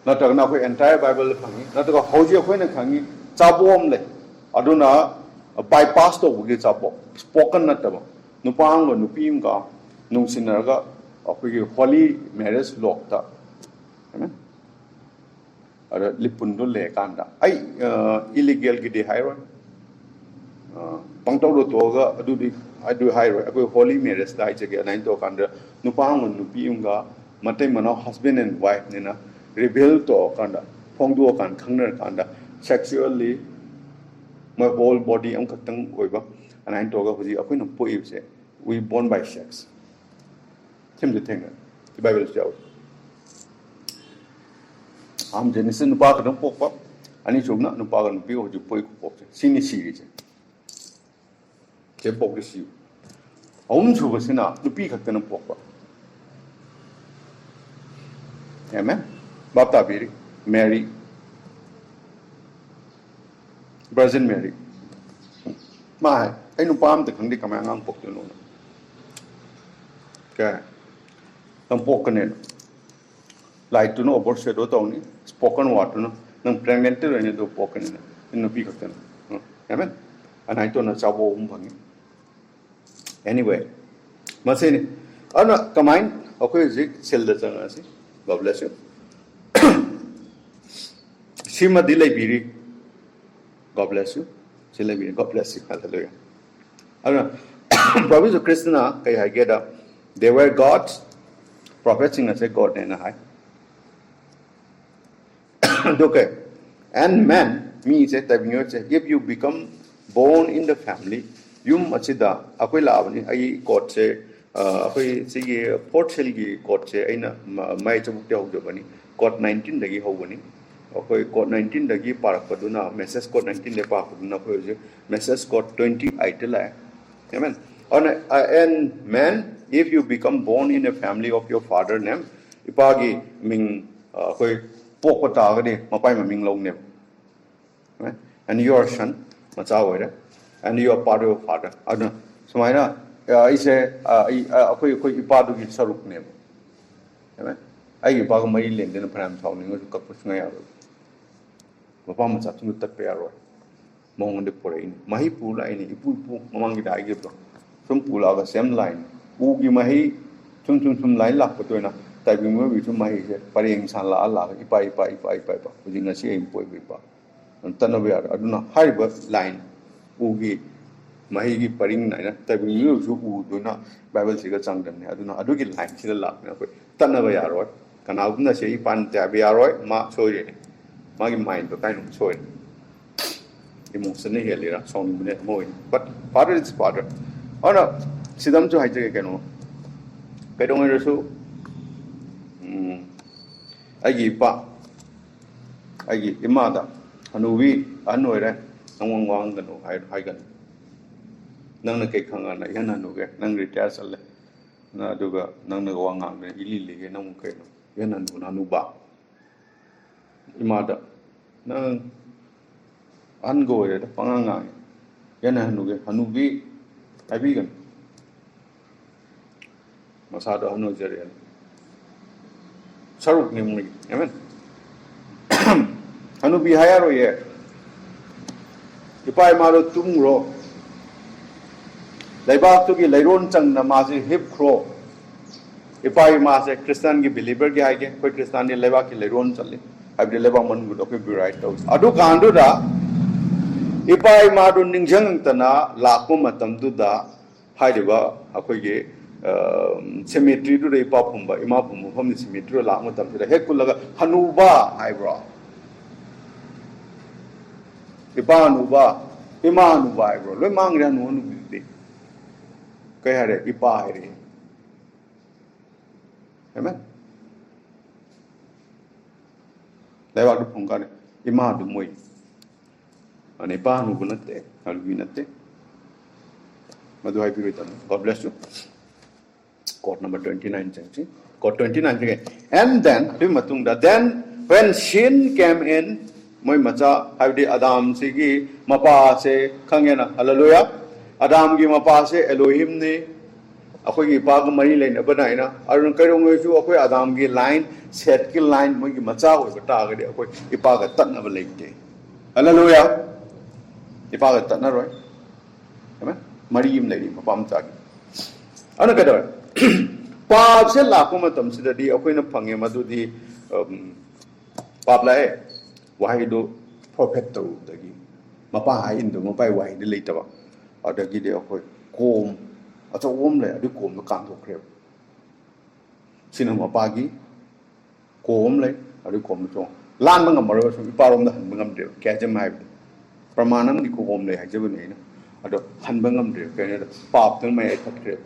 Not a entire Bible the fangi. Not a hoji of when a fangi. Tabom le. Aduna. Bypass to we sabo spoken na tabo nupang lo nupim ka nung sinaraga akogi holy marriage lok ta amen ara lipundo le kanda ai illegal gi de hairo pangtaw do to ga adu hairo akoi holy marriage dai che ga nine to kanda nupang lo nupim ka matai mano husband and wife ne na reveal to kanda phongdo kan khangner kanda sexually my whole body am katang oiba and I told her akoi nam poi se we born by sex him the thing the Bible says am Genesis nu pa ka dam pok pa ani chomna nu pa ga nu pi ho ju poi ko pok sini siri je pok ge si om chu ba sina nu pi ka tan pok pa amen bapta biri Mary Virgin Mary. My, I know palm the country come and unpoke you know. Okay. Unpoken it. Like to know about shadow only, spoken water, no, then pregnant and you poken in the peak of them. Amen. And I don't know Sabo Umpang. Anyway, Masini, Anna, combine, okay, Zik, sell the Zanasi. God bless you. Shima Dile Biri. God bless you. God bless you. Hallelujah. Prophets of Krishna, I get up. They were gods, professing as a god and a high. Okay. And man, me said that if you become born in the family, you must da Aquila, I got say, say, Port Selgi got say, in my Jabani, got 19 the Gihovani. Okay, code 19 dagi park paduna message code 19 de park paduna ko message code 20 itel hai amen and man if you become born in a family of your father name ipagi ming koi pokota ga de mapai ma ming long name and your son macha oire and you are part of your father aduna sumaina ise koi ipadu gi saruk name amen ai ipag mai leng de na pram thau ning ko ka pusnga ya Papa macam tu tak payah mong de pore ini mahi pula ini ipu mamang kita agi bro sum pula ga same line ugi mahi sum line lah betul na tapi mungkin itu mahi je pari yang salah Allah ipa uji nasi impoi ipa tanah biar aduna hari ber line ugi mahi gi paring na tapi mungkin itu udu na Bible sih kacang dan aduna adu gi line sih lah tanah biar roy karena aku nasi ipan tiap biar roy mak sorry Magi mind but kind of soil. Emotion here later, sound minute more. But father is father. Oh no, Sidam to hijack again. Pedong so I give pa. I give Imada. Anuvi, Anuere, Nang Wang the no Hagan. Nang the cake hung on Yana Nuga, Nang retires a le. Naduga, Nang the Wang on the Illy, Nang Kano, Yanan Nuba. Imada nang ango ya pangangai yana hanuge hanubi Happy gan. Masada hanu jarian. Saruk ni mui. Amen. Hanu bihaya ro ye. Ipai maro tung ro. Laibak tu ki lairon chang na ma se hip kro. Ipai ma se Christian ki believer ki ai ke koi Christian ni laibak ki lairon chali. Habde laibak man gu okay be right out. Adu kandu da ipai ma do ningjang tana lakmo matam tu da haidiba akoi ge cemetery tu dei pa phumba ima phum phum ni cemetery lakmo tam tu da he kulaga hanuba ai bro. Ipa hanuba ima hanuba ai bro. Loi mang ria nu nu bi. Kai hare ipa hai re. Amen. Laibak tu phum ka ne ima du moi. Ane pa nu bunate, halu binate. Madu hai piru tan. God bless you. Quote number 29 changchi. Quote 29 again. And then, when sin came in, moi macha havdi Adam sigi mapa se khangena. Hallelujah. Adam gi mapa se Elohim ne. Akoi gi pa ga mari leina banai na. Arun kairong ngai su akoi Adam gi line set ki line moi gi macha oi bata ga de akoi ipa ga tan na ba leite. Hallelujah. Ipa ga tan na roi. Amen. Mari im lady mapam cha gi. Ana ka dor. Pap se la ko ma tam se di akoi na phange ma du di pap la e wai do prophet to da gi mapa hai in do mapai wai di leita ba. Ada gi de akoi kom acha om le adu kom no kan thok khrep. Sin ma pa gi kom le adu kom chong. Lan ma ngam ro so ipa rom da han ngam de kya jam hai Pramanam di ko om le hai jabu nei na. Ado han bangam de kene pap tang mai thak khrep.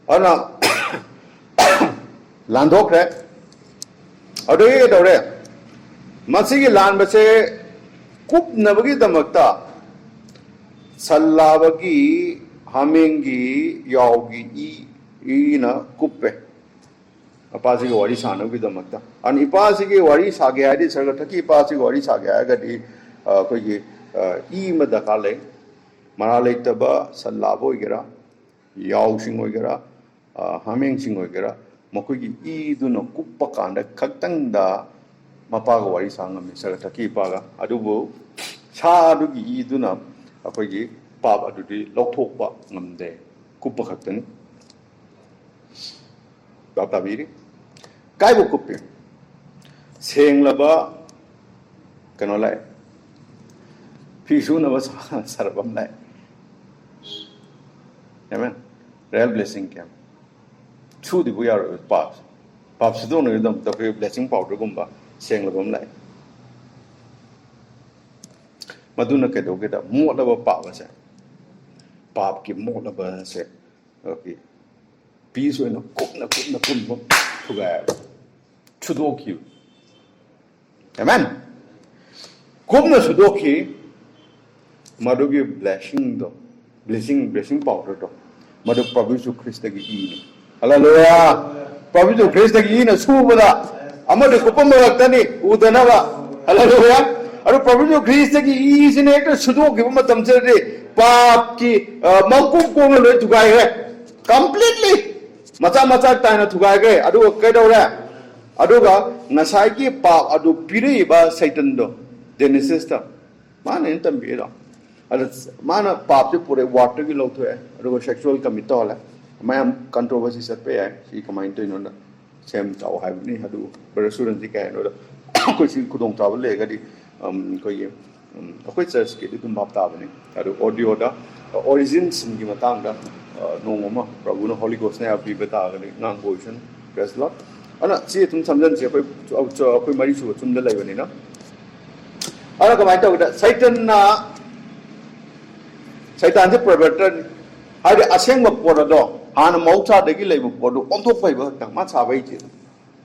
Ana lan thok re. Ado ye do re. Masi gi lan ba se kup na ba gi damakta salla ba gi hameng gi yaw gi I na kuppe. Apasi ki wari sano ki damakta. An ipasi ki wari sage adi sarga thaki ipasi ki wari sage aga di koi ki I ma daka le mara le taba sallabo igera yaw sing igera hameng sing igera makoi ki I du no kuppa kanda kaktang da mapa ka wari sanga mi sarga thaki ipaga adubu sa adu ki I du na koi ki pap adu di lokthok pa ngamde kuppa kaktani bap tabiri Kai bu kupi seng laba kano lai pisu na bas sarabam lai amen real blessing kya chu di bu yar pap sido no idam ta blessing powder gumba seng labam lai maduna ke do ke da mo laba pa ba se pap ki mo laba se okay pisu no kum thuga Sudoku. Amen. Kumna Sudoki, Madugi blessing powder do. Madu Pravisu Christa Gini. Hallelujah. Pravisu Christa Gina Subada. Amadu Kupamaki, Udanava. Hallelujah. Adu Pravisu Christa Gi is in it, Sudoki, Matamsari, Papki, Makum Kunu to Gai. Completely. Mata Tana to Gai, Adu Kedora. Aduga nasai pa adu piri ba Satan do Genesis ta mana entam bira ada mana pap se pure water ki log hai aduga sexual commit hola mayam controversy sat pe hai si comment to inona sem tau hai ni adu berasuran si kai no ko si kudong taw le ga di ko ye ko church ke dum bap ta bani adu audio da origins gi matang da no ngoma prabu no holy ghost ne abi beta ga ni ngang position praise lord Ana si tum samjan si koi mari su tum dalai bani na. Ana kamai ta udah Satan se perverted. Ada aseng mapoda do. Hana mauta degi lai mapodo ontok pai ba tang ma sa bai ji.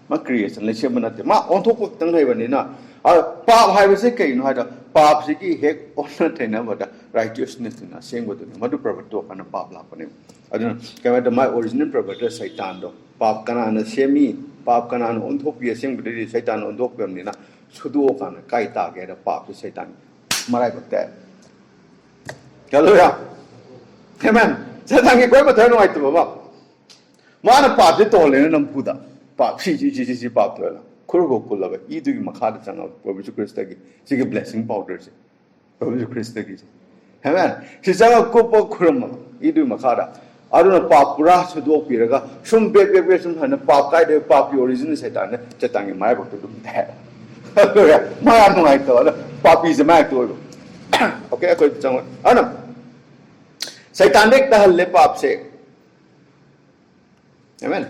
Ma creation le se manate ma ontok tang lai bani na. Pa hai ba se kai no hada pa si ki hek onna thena ba da righteousness na seng ba do madu perverto kana pa la bani. Aduna kamai ta my original perverted Satan do. Pap kana na semi pap kana na onthok pi seng bidi Satan onthok pem ni na sudu kana kai ta ge da pap Satan marai ba ta Hallelujah. Amen. Saya tangi kau macam mana itu bapa? Mana pap itu oleh nama Buddha. Pap si pap tu lah. Kuru kulu lah. Itu yang makar jangan Bapak Yesus Kristus lagi. Sigi blessing powder sih. Bapak Yesus Kristus lagi. Amen. Si jangan kupu kurang. Itu yang makar. Aduna pap pura sudah opiraga. Sum bebe sum hana pap kaya dia pap original setan ne. Saya tangi mai waktu tu dah. Hallelujah. Mana nama itu lah. Pap is mai tu. Okay, aku jangan. Anam. Satanic dahil lepap se. Amen.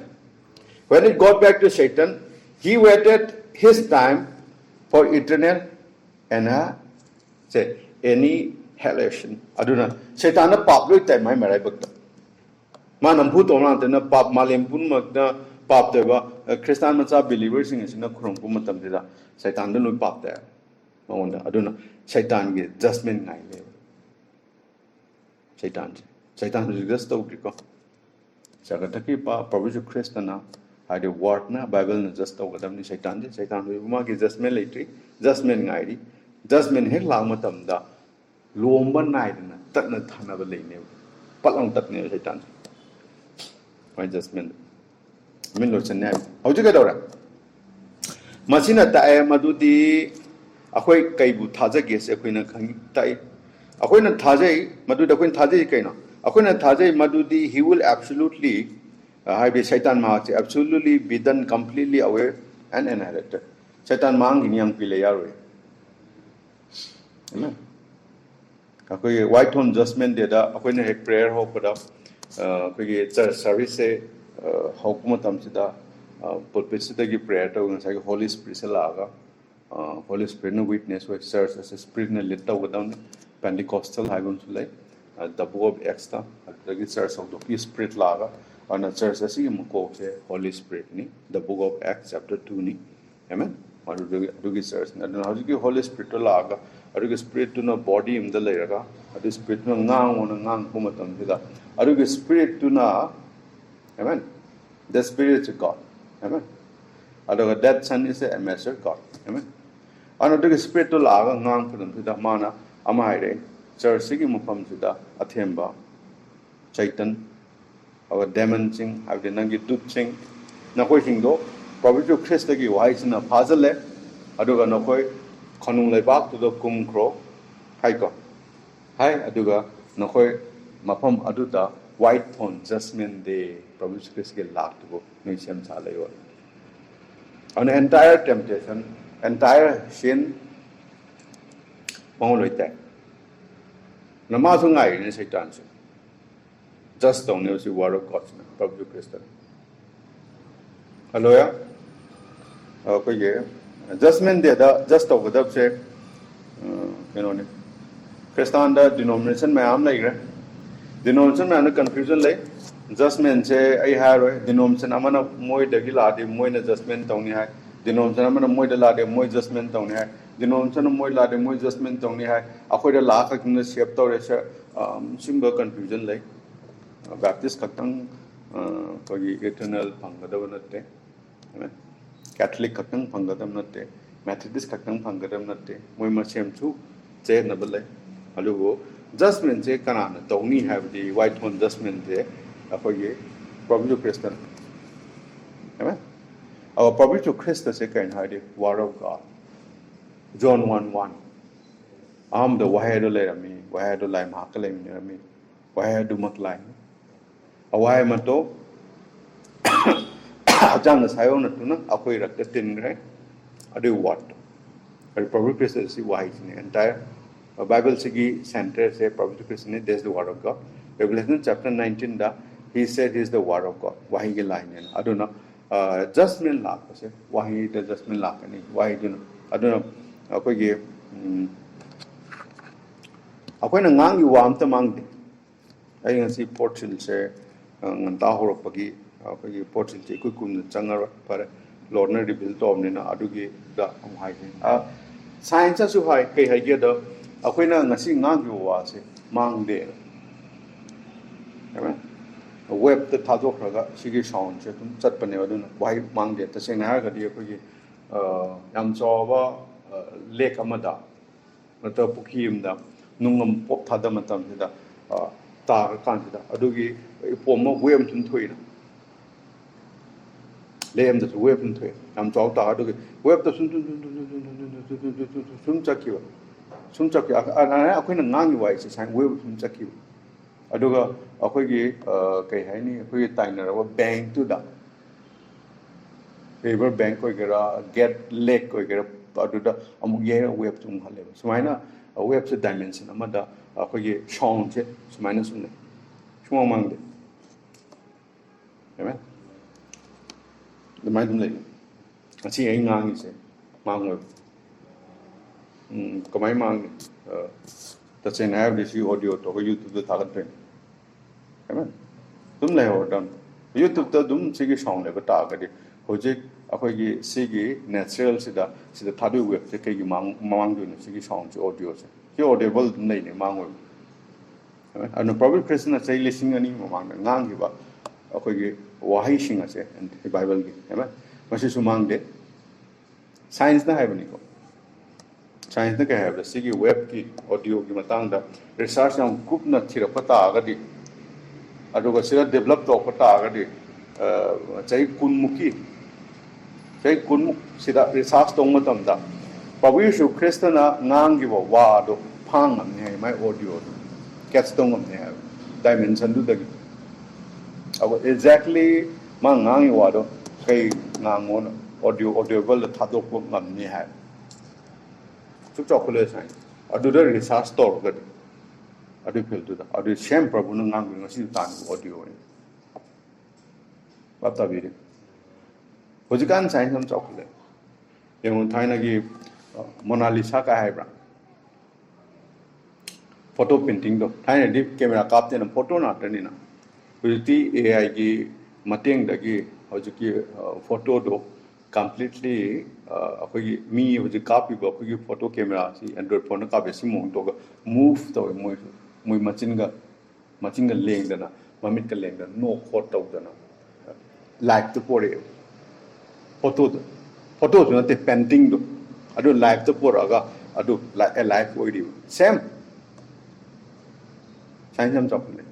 When it got back to Satan, he waited his time for eternal and say annihilation. Aduna Satan na pap loy time mai marai bakta. Manam phu tong lang na pap malem pun magna pap deba Christian macha believers sing sing na khurong pu matam dida Satan na loy pap da. Maunda aduna Satan ge judgment ngai le. Satan just to because Sagataki pa Provision Christana had a word na Bible na just over them Satan Ruma is just military, just men guide, just men head lamatam da Lomba night na Tatna Tana Lane, Palang Tatna Satan. Why just men? Minlots and nap. How do you get over? Masina Tae Madudi Akway Kaibu Taza guess a queen of Tai. Akway Taze, Madu the Queen Taze Kaina. Akway Taze Madudi, he will absolutely have a Satan mark, absolutely be done completely aware and annihilated. Satan Mang in young Pilayare. Amen. Akway white home justment did a prayer hope up. Church service Hokumatam Sida, Pulpicity prayer to Holy Spirit Laga, Holy Spirit no witness with church as a spirit in a little without Pentecostal Hagon Sulay, the book of Extra, the church of the Peace Spirit Laga, and a church as you Holy Spirit, the book of Acts chapter 2. Amen. Or do you church? And how do you Holy Spirit Laga, or do you spirit to no body in the layer, or the spirit no ngang on a ngang Pumatam Hida, or do you spirit to na, amen. The spirit of God, amen. Or that son is a messenger God, amen. And do you spirit to Laga ngang for them to the mana, Amare, Church Sigi Mupam to the Athemba, Satan, our demon sing, have the Nangi Dutching, Nakoing do. Probably Christagi wise in a puzzle, Aduga Nokoi, Konung Lebak to the Kum Crow, Haiko. Hi, Aduga, Nokoi, Mapam Aduda, White Pond, Jasmine de Probably Christgi Lak to go, Nation Salayo. An entire temptation, entire sin, only that. Namasungai in Satan. Just don't know the word of God, probably Christian. Hallelujah. Okay, adjustment there, just over the say, Christian denomination, my arm like denomination, man, confusion like adjustment say, I have denomination, I'm a moy de giladi, moy adjustment on the denomination, I'm a moy de lade, moy adjustment on the denomination, moy lade, moy adjustment on the avoid a lack of the shape or symbol confusion like Baptist Katang, eternal Pangadavante. Catholic Katang Pangadam Nate, Methodist Katang Pangadam Nate, Moima Shem too, say Nabale, Alugo, Justment say Canana, don't have the white one justment there, probably to Christian. Amen. Our probably to Christ second had the word of God. John 1:1. I'm the Wahado Lerami, Wahado Lime Hakalim near me, Wahado Matline. A Wahamato. Jangan saya nak tu nak aku irak tertin right, ada what, ada probably Christ si wise ni entire Bible segi center say probably Christ ni there's the word of God. Revelation chapter 19 da he said he is the word of God. Wahi ke line ni, I don't know. Justment lah, kasi wahi the justment lah ni, wahi tu na, I don't know. Aku ye, aku na ngang yu wam tamang di, ay nga si Portugal say ngantah horok pagi. Okay, portion take kum changar para lorna rebuild to omni na adugi da amhai science su hai kai hai ge da akoi na ngasi ngang yu wa se mang de amen web ta tha jok raga sigi sound che tum chat pane adu na wai mang de ta seng na ga di akoi yam chaw ba lek amada mata pukim da nungam pop thada matam sida ta kan sida adugi pom wem chun thui na lem da web chun thui nam chaw ta adugi web da sun chakkiwa sun chakki ana akhoi na ngang ni wai se sang web sun chakkiwa aduga akhoi gi kai hai ni akhoi gi taina ra bank tu da paper bank koi gera get leg koi gera aduda amuk ye web chung hale sumaina web se dimension amada akhoi gi shong che sumaina sunne shong mang de amen the mai dum le chi ai ngang ni se mang ngoi kamai mang ta chen have this audio to YouTube to thagat pen amen dum le ho dam YouTube to dum chi gi shong le ba ta ga di hojik akhoi gi si gi natural sida thadu web se kai gi mang du ni si gi shong chi audio se ki audible nei ne mang ngoi amen and probably person say listening ani mang ngang gi ba akhoi gi wahai sing ase and bible gi amen masi su mang de science na hai bani ko science na ka hai si gi web ki audio gi matang da research yang kup na thira pata ga di aduga sira develop to pata ga di chai kunmuki chai kunmuk sida research tong matam da pawi su kristana ngang gi wa do phang am ne mai audio catch tong am ne dimension du da gi exactly ma ngang wa do kai ngang on audio vel thado ko ngam ni ha chuk chok le sai adu da research store ga adu phil tu da adu shem prabu na ngang ngi si tan audio ni ba ta bi de hojikan sai sam chok le yung thai na gi mona lisa ka hai bra photo painting do thai na deep camera kap te na photo na ta ni na hujiti ai gi mateng da gi hojiki photo do completely akhoi mi hojik copy ba akhoi photo camera si android phone ka be si mong to ga move to moi machin ga leng da na mamit ka leng da no khot to da na like to pore photo do na te painting do adu live to pore ga adu live oi di same sai sam chok le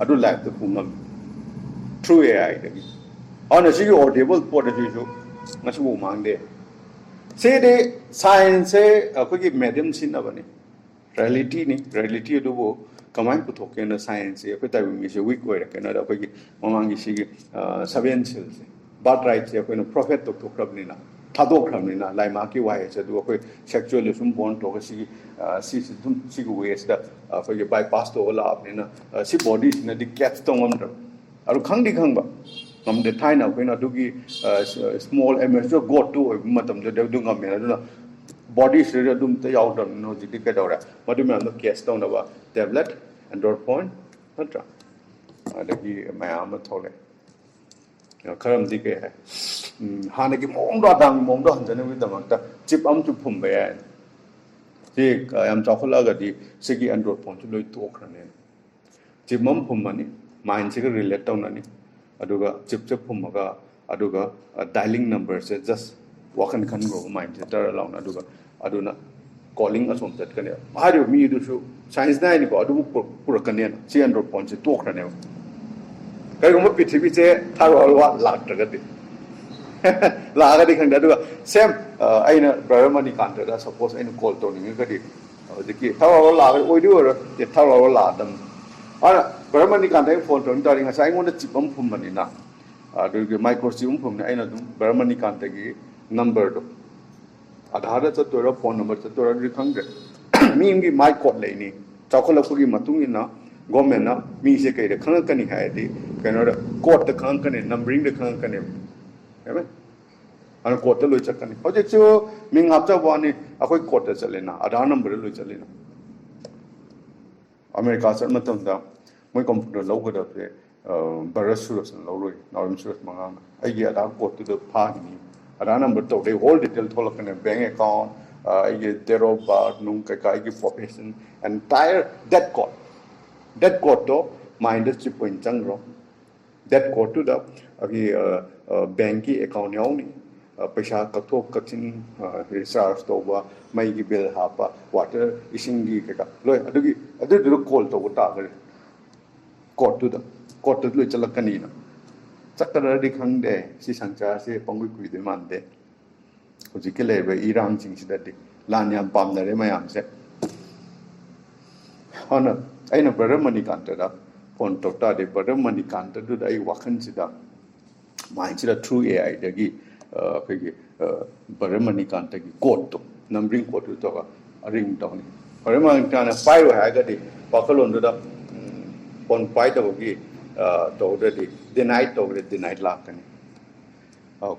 adu live to phum through AI da gi on a audible port da ju ngasu mo mang de se de science akhoi gi medium sin na bani reality do bo kamai pu thok na science akhoi tai mi se week oi ra kana da akhoi gi mamang gi si gi seven cells but right se akhoi no prophet to krab ni na thadok kham ni na lai ma ki wai se do akhoi sexually sum born to si si gu waste da akhoi gi bypass to la ap ni na si body na di catch to ngam da aru khang ba ngam de thai na akhoi na du gi small amateur got to matam de du ngam me na body share dum te yaw dam no ji ke da ra madu me no case down da ba tablet android phone hatra da gi ma ma thole karam di ke hai hana gi mong da dang mong da han jane wi da mak ta chip am chu phum ba ya ji am chakhola ga di sigi android phone chu loi to khra ne chip mam phum mani mind se ga relate taw na ni aduga chip phum ga aduga dialing number se just wakan khan go mind se tar law na aduga aduna calling asom tat kan ya hari mi du su science na ni ko adu pura kan ne si android phone se to khra ne kai ko ma pithibhi che tharo wa la ta ga di la ga di khang da aduga same aina brahmani kan da suppose aina call to ni ga di diki tharo la ga oi du ro te tharo la dam ara brahmani kan da phone to ta ri nga sai ngon da chip am phum mani na adu microchip um phum ne aina dum brahmani kan da gi number do Aadhaar cha to phone number cha to ri khang de mi ngi my code le ni chakhol ko gi matung ina government na mi se kai de khang kan ni hai de kana da code de khang kan ne numbering de khang kan ne amen ana code de lo cha kan ni project chu mi ngap cha wa ni akoi code de chale na Aadhaar number lo chale na America sa matam da moi computer lo ga da pe barasur san lo loi nawam sur manga ai gi Aadhaar code de pha ni Aadhaar number to the whole detail to look in a bank account, their bar, nung kai profession, entire that code to mind is chip in changro. That code to the banky account only. पैसा कथोक Kochin recharge तौबा मई की bill हापा water इसिंगी केका लोय अदुगी call तौबा तागरे court तो लोय चलकनी ना चक्करदी खंगदे सि संचा से पंगुई कुइदे मानदे हुजिके लेबे इरांग सिंगसिददि लान याम पामनरे मयाम से हन अइना ब्रदर मणिकांतदा फोन तौता दे ब्रदर मणिकांतदुदा आई वाखनसिदा माइंसिदा थ्रू एआई दगी अखोगी ब्रदर मणिकांतगी कोड तो नंबरिंग कोड तो रिंग तौनी ब्रदर मणिकांत पाइरो हागदि पाखलोंदुदा फोन पाइदबगी तौददि डिनाइड तौदे डिनाइड लाकनी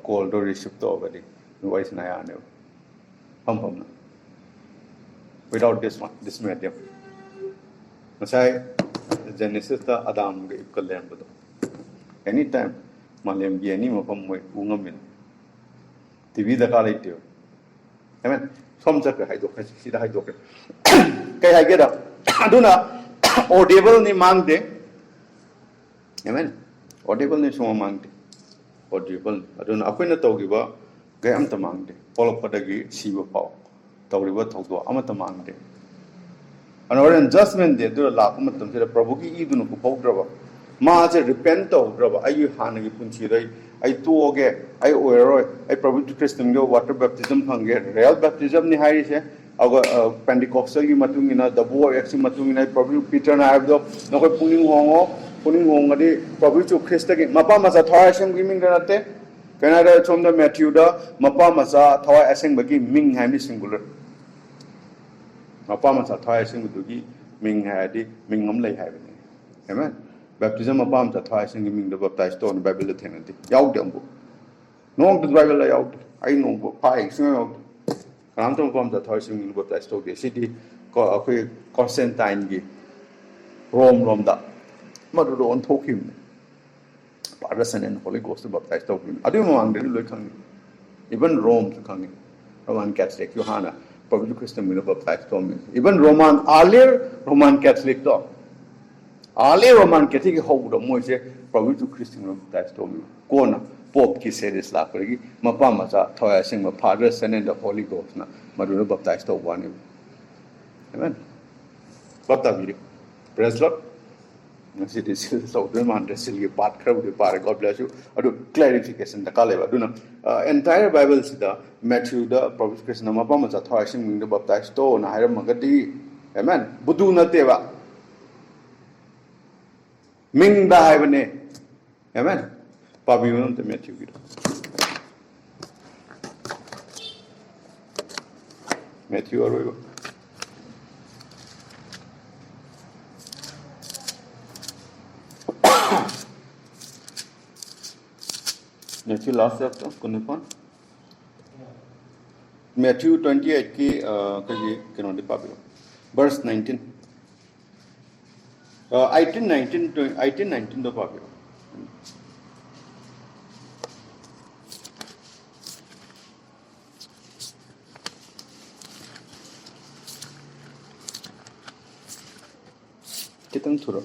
कॉल तो रिसीव तौगदि वॉइस ना याने हम ना without this medium masai genesis ta adam ge ikkalem bado anytime malem gi ani mapam moi ungamin tv da ka lai tio amen som jak hai do si da hai do kai hai ge da aduna audible ni mang de amen audible ni so mang de audible aduna akoina tawgi ba gai am ta mang de polokpadagi siba pau tawriba thawdo am ta mang de another adjustment de do la kum tam se prabhu ki idun ku powdraba ma je repent tawdraba ayu hanagi punchi rai ai to ge ai oiroi ai prabhu to christian go water baptism phange real baptism ni hai se aga pentecostal gi matungina the boy actually matungina prabhu peter na abdo no ko puning hongadi prabhu to christ gi mapa ma sa thara sem gi ming rate Canada from the Matthew da mapa masa thawai aseng bagi ming hai mi singular mapa masa thawai aseng dugi ming hai di ming ngam lai hai bani amen baptism mapa masa thawai aseng ming da baptize to on bible the thing yaw dem bu nong the bible la yaw ai nong bu pai sing yaw ram tom pam da thawai aseng ming baptize to de city ko akoi Constantine gi Rome da madu don thokim Parson and Holy Ghost baptized of him. I don't know even Rome to come in. Roman Catholic, Johanna, probably Christian will baptized to me. Even earlier Roman Catholic dog. Earlier Roman Catholic hold of Moise, probably to Christian will baptized to me. Kona, Pope ki said this lackery, Mapamasa, Toya sing my Padre, and the Holy Ghost, Madura baptized of one. Amen. What the video? Praise Lord. So God bless you. Clarification the Kaleva. Entire Bible sida Matthew the Prophet Krishna Mapama Thashing Ming the baptized stone, Hiram Magadi. Amen. Budu Nateva Ming the Hivane. Amen. Pabion the Matthew. Matthew or Matthew last chapter, Kunipon. Matthew 28 ki cannot be verse 19. 18-19 the popular. Kitang thura.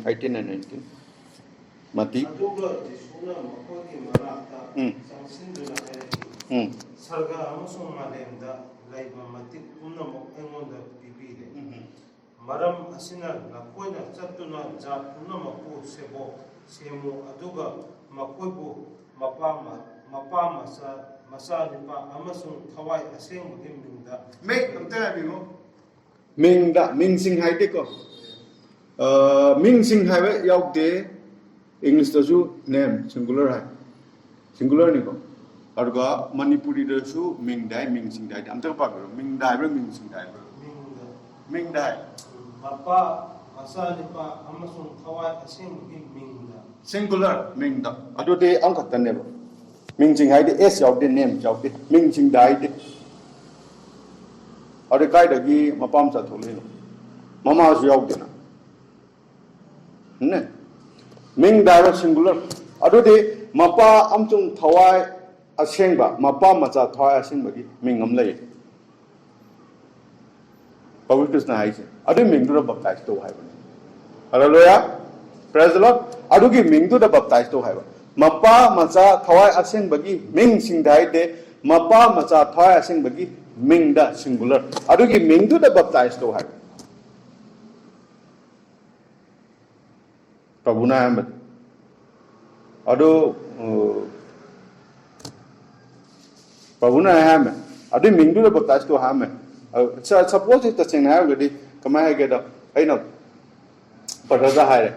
18 and 19. Mati. Sarga amasung malemda laiba matik punamok engonda pipide. Maram asina lakoina chatuna ja punamaku sebo semu aduga makoibu mapama sa masalipa amasung thawai aseng mingda. Make kamtera bimo. Mingda mingsing haide ko. Mingsing have yauk de English dasu name singular hai. Singular ni ko. Arga Manipuri dasu mingdai mingsing dai. Am tak pa mingdai ber mingsing dai ber. Mingdai. Mapa masalipa amasung thawai aseng mingda. Singular mingda. Ado de ang katan ne ba. Mingsing hai de s yauk de name yauk de mingsing dai de. Ado kai da gi mapam sa thole no. Mama su yauk de na. Ne. Ming direct singular. Ado de mapa amchung thawai asengba mapa macha thawai asengba gi ming am lai. Pavitra Krishna hai se. Ado ming du baptize to hai ba. Hallelujah. Praise the Lord. Ado gi ming du baptize to hai ba. mapa macha thawai asing bagi ming sing dai de mapa macha thawai asing bagi ming da singular adugi ming du da baptize to hai Prabhuna Ahmed adu Prabhuna Ahmed adu ming du da baptize to ha me suppose it the sing na gadi kamai ha ge da ai no Padaza hai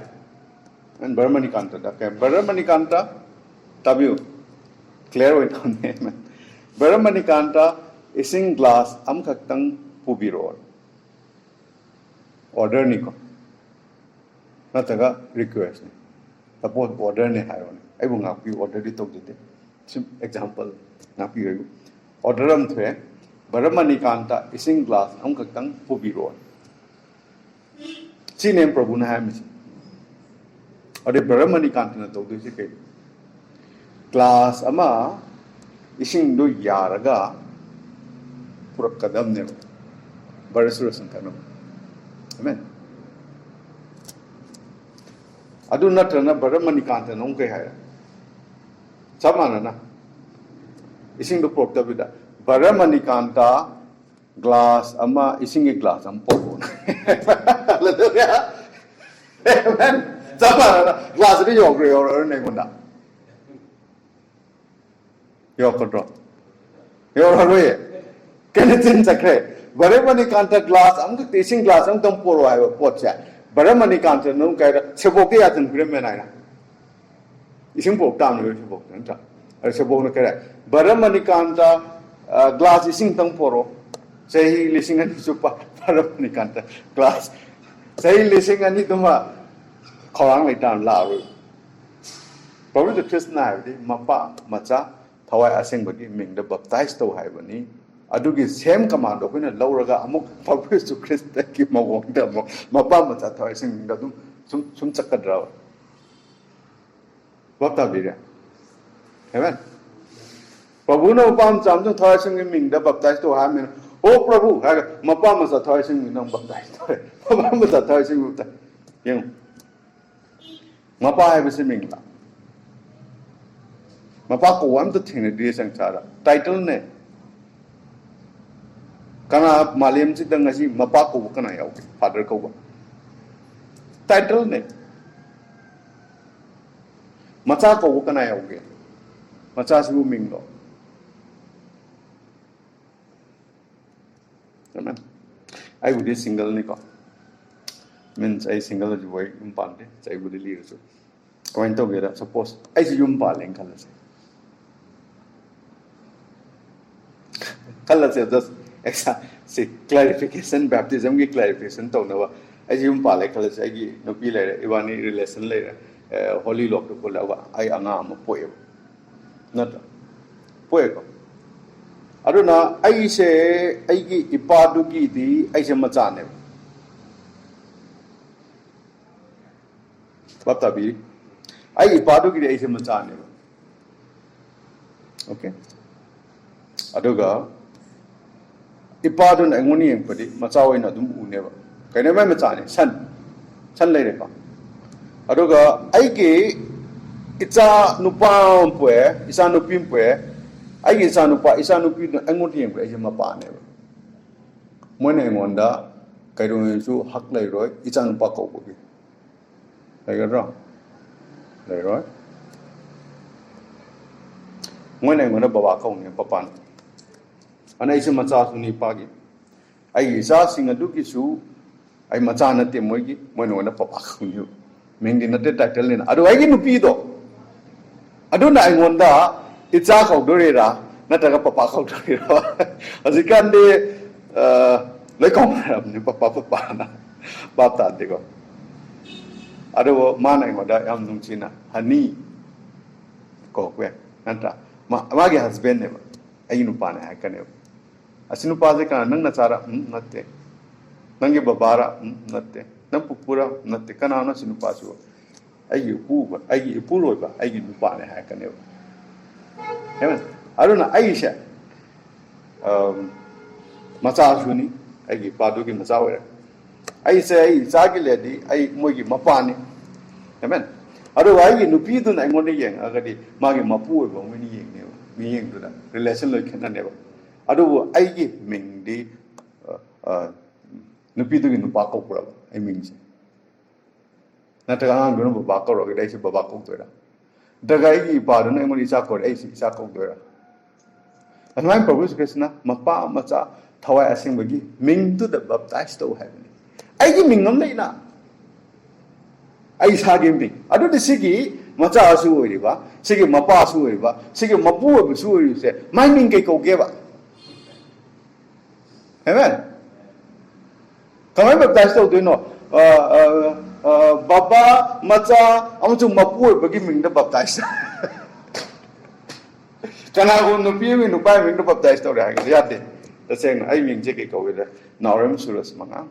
and Burmani Kanta okay Burmani Kanta tabiu clear with on Burmani Kanta ising glass am khaktang pubiro order ni ko nataga request ni suppose order ni hai on ai bu ngak pi order di tok de sim example ngak pi order am the Burmani Kanta ising glass am khaktang pubiro si name Prabhuna Ahmed ade Brahmani Kanta to do si ke class ama ising do yaraga purak kadam ne barasura santano amen adu natrana Brahmani Kanta nong ke hai samana na ising do purak da bida Brahmani Kanta glass ama ising e glass am popo amen samana glass ri yo gre yo ne gonda yo control yo ro ye kenetin sakre Brahmani Kanta glass am to ising glass am tom poro hai pot cha Brahmani Kanta no kai sebok ya tan gre me nai na ising pok tam no sebok tan ta sebok no kai Brahmani Kanta glass ising tang poro sei lisingan supa Brahmani Kanta glass sei lisingan ni tuma khawang lai tam la ru Probably the Krishna di mapa macha thawai aseng bagi ming da baptize to hai bani adugi same command ko na lauraga amuk Probably to Krishna ki mawong da mapa macha thawai aseng da dum sum chakadra bapta bira amen Prabhu no upam cham chung thawai aseng ming da baptize to ha men oh Prabhu ha mapa macha thawai aseng ming da baptize to mapa macha thawai aseng baptize yang mapa hai bisi ming la mapa ko am to thing ne di sang chara title ne kana malim chi dang asi mapa ko kana yau father ko ba title ne macha ko kana yau ge macha si ming lo amen I would be single ni ko means I single is way impante I would leave so going to get suppose I see yum paling kala se just exa see clarification baptism ki clarification to na I see yum pale kala se gi no pi le iwani relation le holy lock to la wa I anga ma poe not poe ko aduna I se I gi ipadu ki di I se macha ne bapta bi I ipadu ki di I se macha ne okay aduga ipadun angoni yang padi macaw ina dum uneba kaine mai macha ne san lai re ka aduga ai ge icha nupa pwe isa nupi pwe ai ge isa nupi angoni yang pwe ai ma pa ne mo ne ngonda kai ro su hak lai roi icha nupa ko ko bi lai ga ro lai roi mo ne ngonda baba ko ne papan ana isi macha su ni pagi ai isa singa du ki su ai macha na te moi gi moi no na papa khu ni mengdi na te title ni adu ai gi nu pi do adu na ai ngonda itsa khau do re ra na ta ga papa khau do re ra azikan de lai kong ra ni papa na bap ta de ko adu ma na ngonda yam nung china hani ko kwe nanta ma gi husband ne ai nu pa na ha ka ne asinu paze kana nang nachara natte nangi babara natte nang pupura natte kana na sinu pasu ai pu ba ai pu ro ba ai nu pa ne ha kane amen aruna aisha macha suni ai padu ki macha wa ai se ai sa ki le di ai mo ki mapa ni amen otherwise nupi tu na ngon yang agadi magi mapu ba mini yang ne mi yang tu da relation lo kena ne ba adu ai gi ming di nupi tu gi nupa ko pura ai ming se na ta ga ngon ba ko ro ga dai se ba ko tu da da ga gi pa do ne mo ni sa ko ai si sa ko tu da anwai Prabhu Krishna mapa macha thawai asing bagi ming tu the baptized to heaven ai gi ming ngam nei na ai sa gi ming adu de sigi macha asu oi ba sigi mapa asu oi ba sigi mapu oi su oi se mai ming ke ko ge ba amen kamai baptized to do no baba macha amu mapu oi bagi ming da baptized kana ko no pi mi no pa mi no baptize to ra ya de ta seng ai ming je ke ko we nauram suras manga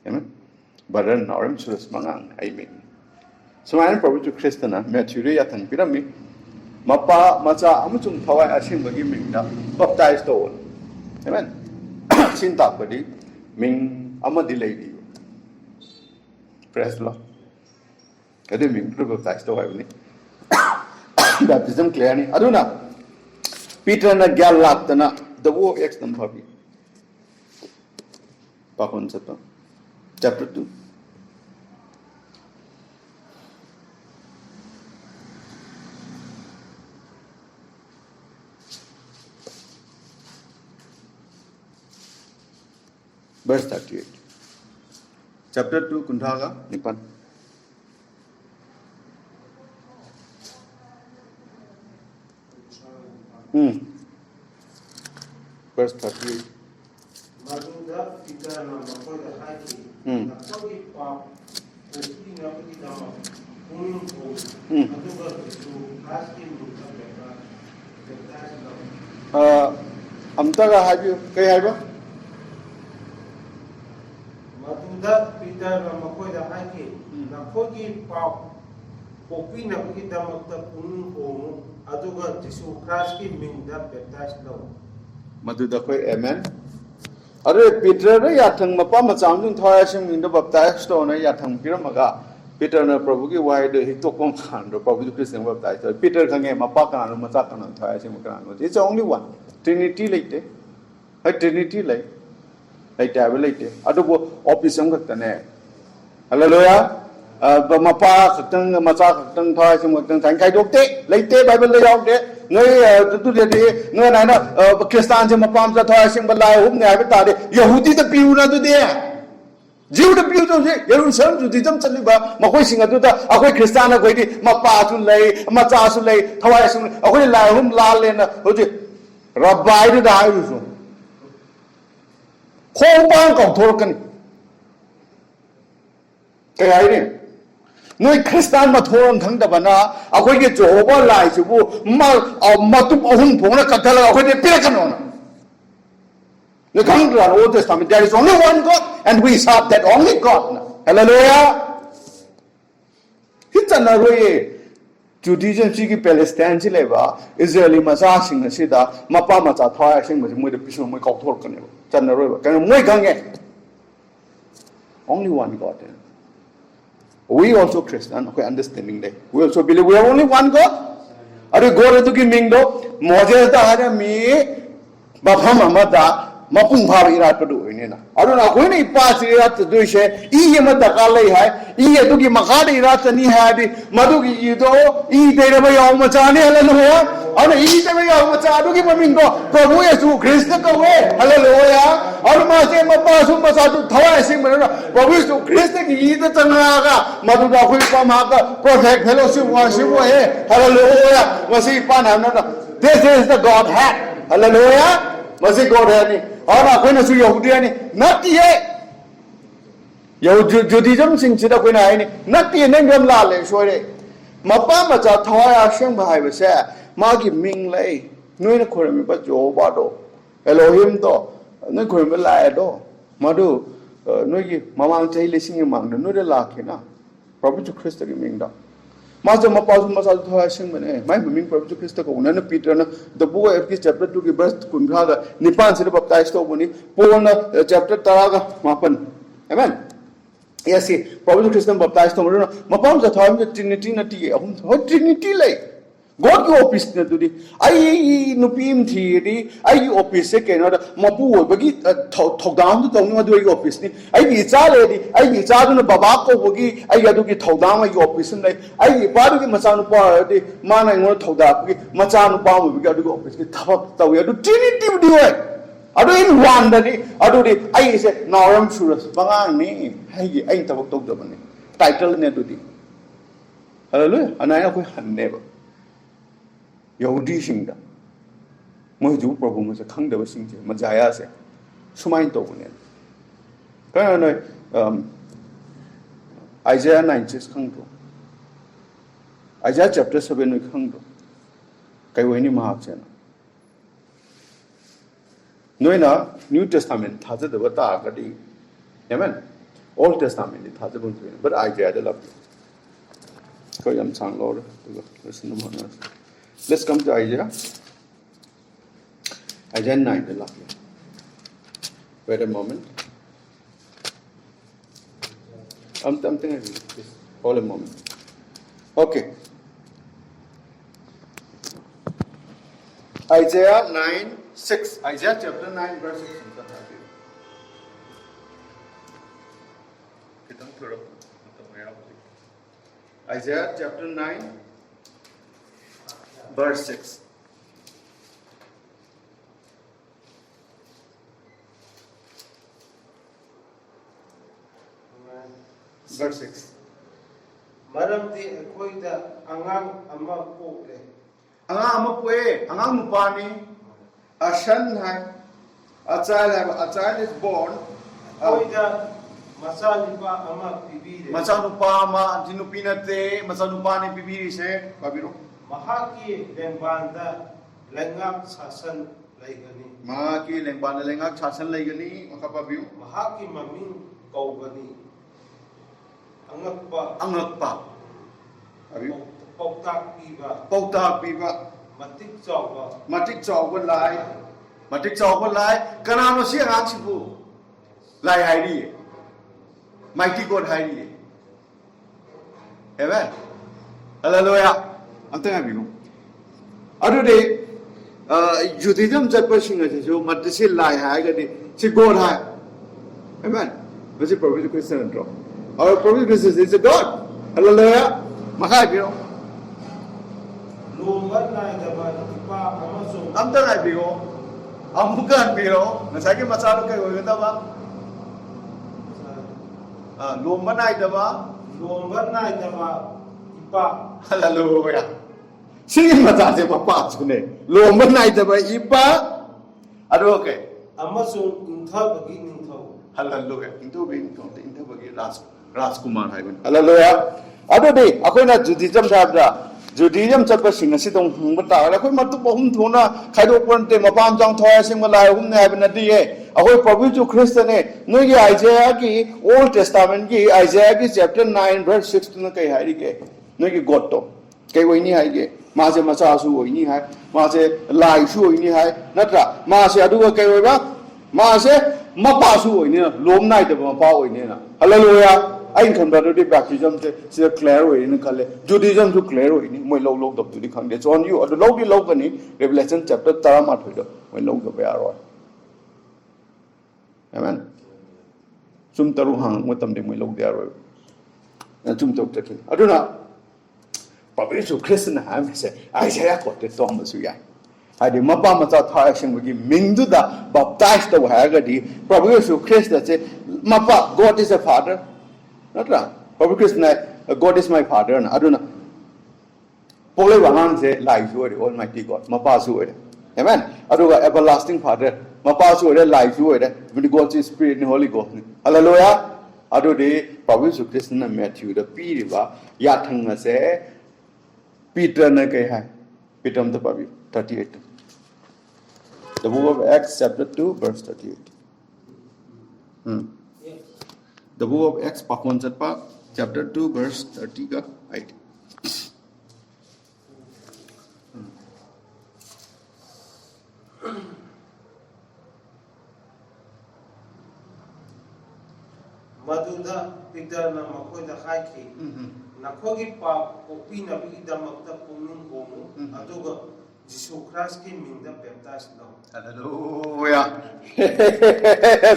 amen baran nauram suras manga ai ming so man Prabhu Krishna Matthew ya tan pirami mapa macha amuchung thawai asim bagi ming da baptize to amen sin ta badi ming amadi lei di praise the Lord kade ming to baptize to ai ni baptism clear ni aduna Peter na gyal laktana the wo ex nam bhabi pakon chapter 2 verse 38 chapter 2 kunthaga nipan verse 38 Maduda Peter na makoda haki na kogi pa uki na pagi dama unun ko aduga tu asking buka beka amtaga habi kai haiba Maduda Peter na makoda haki na kogi pa uki na pagi dama ta unun ko aduga Jesu Christ ming da baptized law Maduda koi amen are Peter re yathang mapa machang dung thoya sim in the baptized to na yathang piramaga Peter na Prabhu ki wai de hitokpam khan ro Prabhu Krishna baptized Peter khange mapa kan ro macha kan thoya sim kan it's only one Trinity like hai Trinity like table like adu office am khakta ne hallelujah mapa khatang macha khatang thoya sim khatang thang kai dokte leite Bible le yaw de noi tu de noi na na Christian se mapam sa thoya sim balai hum ne ha ta de Yahudi ta piu na tu de Jew the piu to se Jerusalem tu dijam chali ba makoi singa tu ta akoi Christian na koi di mapa su lei macha su lei thoya sim akoi lai hum la le na ho ji rabbai de da yu su khong bang kong thor kan kai ai ni noi Christian ma thoram thang da bana akoi ge Jehovah lai su bu ma tu ahun phong na kathala akoi de pe kan ona the Old Testament there is only one God and we serve that only God hallelujah hitana roye Judaism chi Palestine chi leba Israeli macha sing na sida mapa macha thoya sing mo de piso mo kau thor kan chana roye kan moi gange only one God we also Christian okay understanding that we also believe we have only one God are God to ki ming do moje ta ha mi bapham amada mapung phar irat padu ine na aruna koi ni pa si irat du she I ma da ka lai hai I tu ki makha de irat ni hai di madu ki I do I de ma yaw ma cha ne hallelujah aru I de ma yaw ma cha du ki maming do Prabhu Yesu Christ ko we hallelujah aru ma se ma pa su ma sa tu thawa sing ma na Prabhu Yesu Christ ki I de chang ga madu da koi pa ma ka perfect fellowship worship we hallelujah ma si pa na na this is the Godhead hallelujah Masi God hai ni aur koi na su Yahudi ni not ye Judaism sing chida koi na hai ni not ye neng ram la le shoi re mapa ma cha thoya shang ba hai ba se ma gi ming lai noi na khoi mi ba jo ba do Elohim do noi khoi mi la do ma do noi gi mamang chai le sing mang do noi la ke na Prabhu Christ gi ming da Master Mapazu Masal Thoya Sing Mane, my Miming Prabhu Christa Kona Peter, the boy of chapter 2 give birth to Kundraga, Nipan City baptized Obuni, Pona chapter Taraga Mapan. Amen. Yes, see, probably Christian baptized to Mapam the time the Trinity Nati, what Trinity like? God go office na tudi. Ay nupim theory, ay office second or mapu bagi thok down to tong ma do office ni. Ay bi cha le di, ay bi cha do na baba ko bagi ay adu ki thok down ay office ni. Ay pa do ki macha nu pa di ma na ngo thok da bagi macha nu pa mo bagi adu office ki thak taw ya do Trinity di wa. Ado in one dani, ado di, ay se nauram suras, bangang ni, ay ay tabak tok daban ni, title ni ado di. Hallelujah, anaya ko hanne ba. Yahudi singda, mo ju Prabhu mo se khang daban singje, majaya se, sumain to ni. Kaya no, Isaiah 9 says khang do, Isaiah chapter 7 no khang do, kay wani mahak se na. Noina New Testament has a bata, amen. Old Testament it has a bunch, but Isaiah the love. Let's come to Isaiah. Isaiah 9 the love. Wait a moment. I'm thinking just hold a moment. Okay. Isaiah 9:6. Isaiah chapter 9 verse 6. Isaiah chapter 9 verse 6. Verse 6. Maramdi akoida angang ama pokle. Angang ama pue, angang mupani, Ashan hai, a child is born. Akoida masanipa ama pibire. Masanupa ama dinupinate, masanupa ni pibiri se, babiro. Mahaki lembanda lengak sasan laigani. Mahaki lembanda lengak sasan laigani, makapabiyo. Mahaki maming kaugani. Angakpa. Abiyo. Pautak piba. Pautak piba. Matik chawba. Matik chawba lai. Matik chawba lai. Kanano siya ngang sipu. Lai hairi. Mighty God hairi. Amen. Hallelujah. Ante nga bigo. Ado de Judaism jatpa singa jo matisi lai hai gadi si God hai. Amen. Wasi Prophet Christian draw. Our Prophet Christian is a God. Hallelujah. Makai bigo. Amta nga bigo. Amukan bigo. Nasagi masalo kayo ganda ba? Lomba na idaba. Lomba na idaba. Ipa. Hallelujah. Singin matase papasok ne. Lomba na idaba ipa. Ano okay? Amasung intha bagi ninthaw. Hallelujah. Into bagi intha bagi Rajkumar haiban. Hallelujah. Ado de akoy na Judaism sabda. Judaism chapa sing asi dong bata la akoy matu pohum thona khaido pante mapam jang thoya sing malai hum ne haiban di ye. Akoy Prabhu Ju Christ ne no ye Isaiah ki Old Testament ki Isaiah ki chapter 9 verse 6 to na kai hai ke. No ki God to. Kai wai ni hai ke. Ma se macha su wai ni hai. Ma se lai su wai ni hai. Natra ma se adu kai wai ba. Ma se mapa su wai ni na lom nai de ma pa wai ni na. Hallelujah. I can better the baptism to clear way in Kale. Judaism to clear way in my low up to the candidates on you or the low logani, Revelation chapter Taramat when low the bear. Amen. Some taruhang with them, they may look there. And some talk to king. I do not. Probably so Christian have said, I say, I got the Thomas. I did Mapamata Tarsham with him, Minduda, baptized the Hagadi, probably so Christian say, Mapa, God is a father. Not right. Probably Christian, God is my father, and I don't know. Pole Wahan say, lies word, Almighty God, Mapa's word. Amen. I do everlasting father, Mapa's word, lies word, when God's Spirit and Holy Ghost. Hallelujah. I do the probably so Christian and Matthew, the Piriva, Yatanga say, Peter Nakaha, Peter the Babi, 38. The book of Acts, chapter 2, verse 38. The book of Acts, chapter 2, verse 38. Maduda Peter na makoy da haiki nakogi pa popi na bigi da makta punin gomu aduga Jesus Christ ki mingda baptize no. Hallelujah.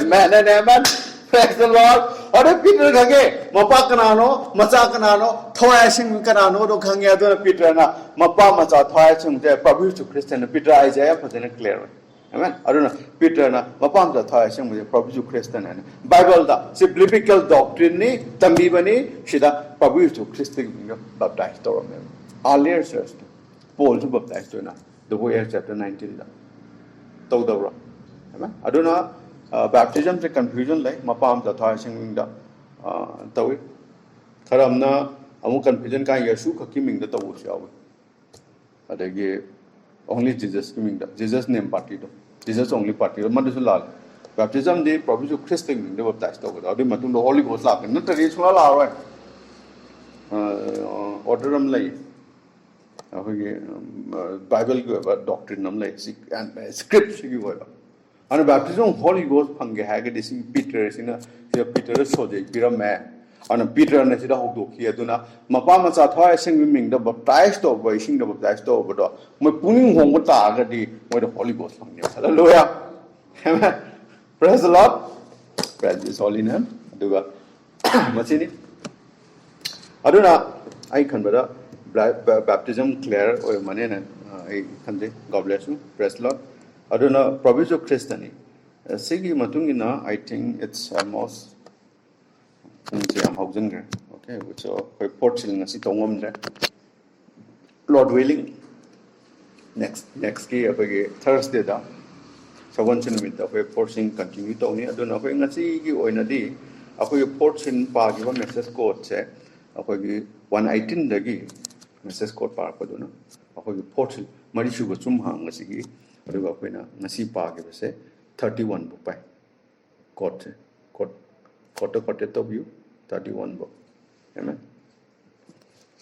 Man and amen. Praise the Lord. Ore Peter kage mapa kanano macha kanano thoya sing kanano do khange ado Peter na mapa macha thoya sing je Prabhu Yesu Christ na Peter Isaiah phajana clear. Amen. Aduna Peter na mapa macha thoya sing je Prabhu Yesu Christ na Bible da se biblical doctrine ni tambi bani shida Prabhu Yesu Christ ki baptize to me. Earlier church Paul to baptize to na the way chapter 19 da. Tawdawra. Amen. Aduna baptism se confusion lai mapam ta tha sing da tawi kharamna amu confusion ka Yesu khaki ming da tawu shaw. Adagi only Jesus ki ming da Jesus name party do Jesus only party do madu lal baptism de Prabhu Yesu Christ ming da baptize to da adi matung do Holy Ghost la na tari sula la roi orderam lai Bible doctrine nam lai script gi wa and baptism Holy Ghost phang ge ha ge this Peter sina Peter so je piram me and Peter na sida hok do ki aduna mapa ma cha thwa sing ming da baptize to boy sing da baptize to bo do mo puning hong ba ta ga di mo the Holy Ghost phang ne hallelujah amen praise the Lord praise his holy name aduga machini aduna ai khan ba baptism clear or mane na ai khan de God bless you praise the Lord aduna Prabhu Yesu Christ ni sigi matung ina I think it's almost okay which we port siling asi tongom re Lord willing next ki apage Thursday da sawan sinumit da we porting continue to ni aduna we ngasi gi oina di apage port sin pa gi message code che apage 118 da gi message code pa ko duna apage port mari shu go chum hang ngasi gi aduga koina ngasi pa gi se 31 book pai code to view 31 book amen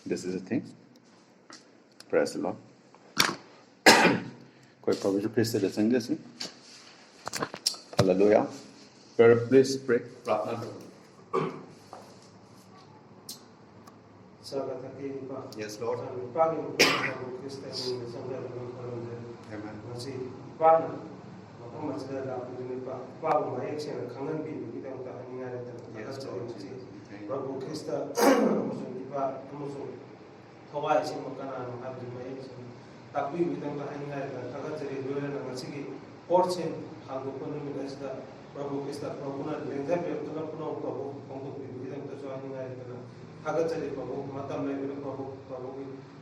this is the thing praise the Lord koi Prabhu Yesu Christ de sang this hallelujah please pray pratna yes Lord amen Prabhu Krista Hawaii sing makana habdi mai takwi bidang la hani ngai ka ka jeri dole na ngasigi portion hago kono mi gasta Prabhu Krista Prabhu na lengja pe tuna puno Prabhu kongo bidang ta so hani ngai ka haga jeri Prabhu matam lai Prabhu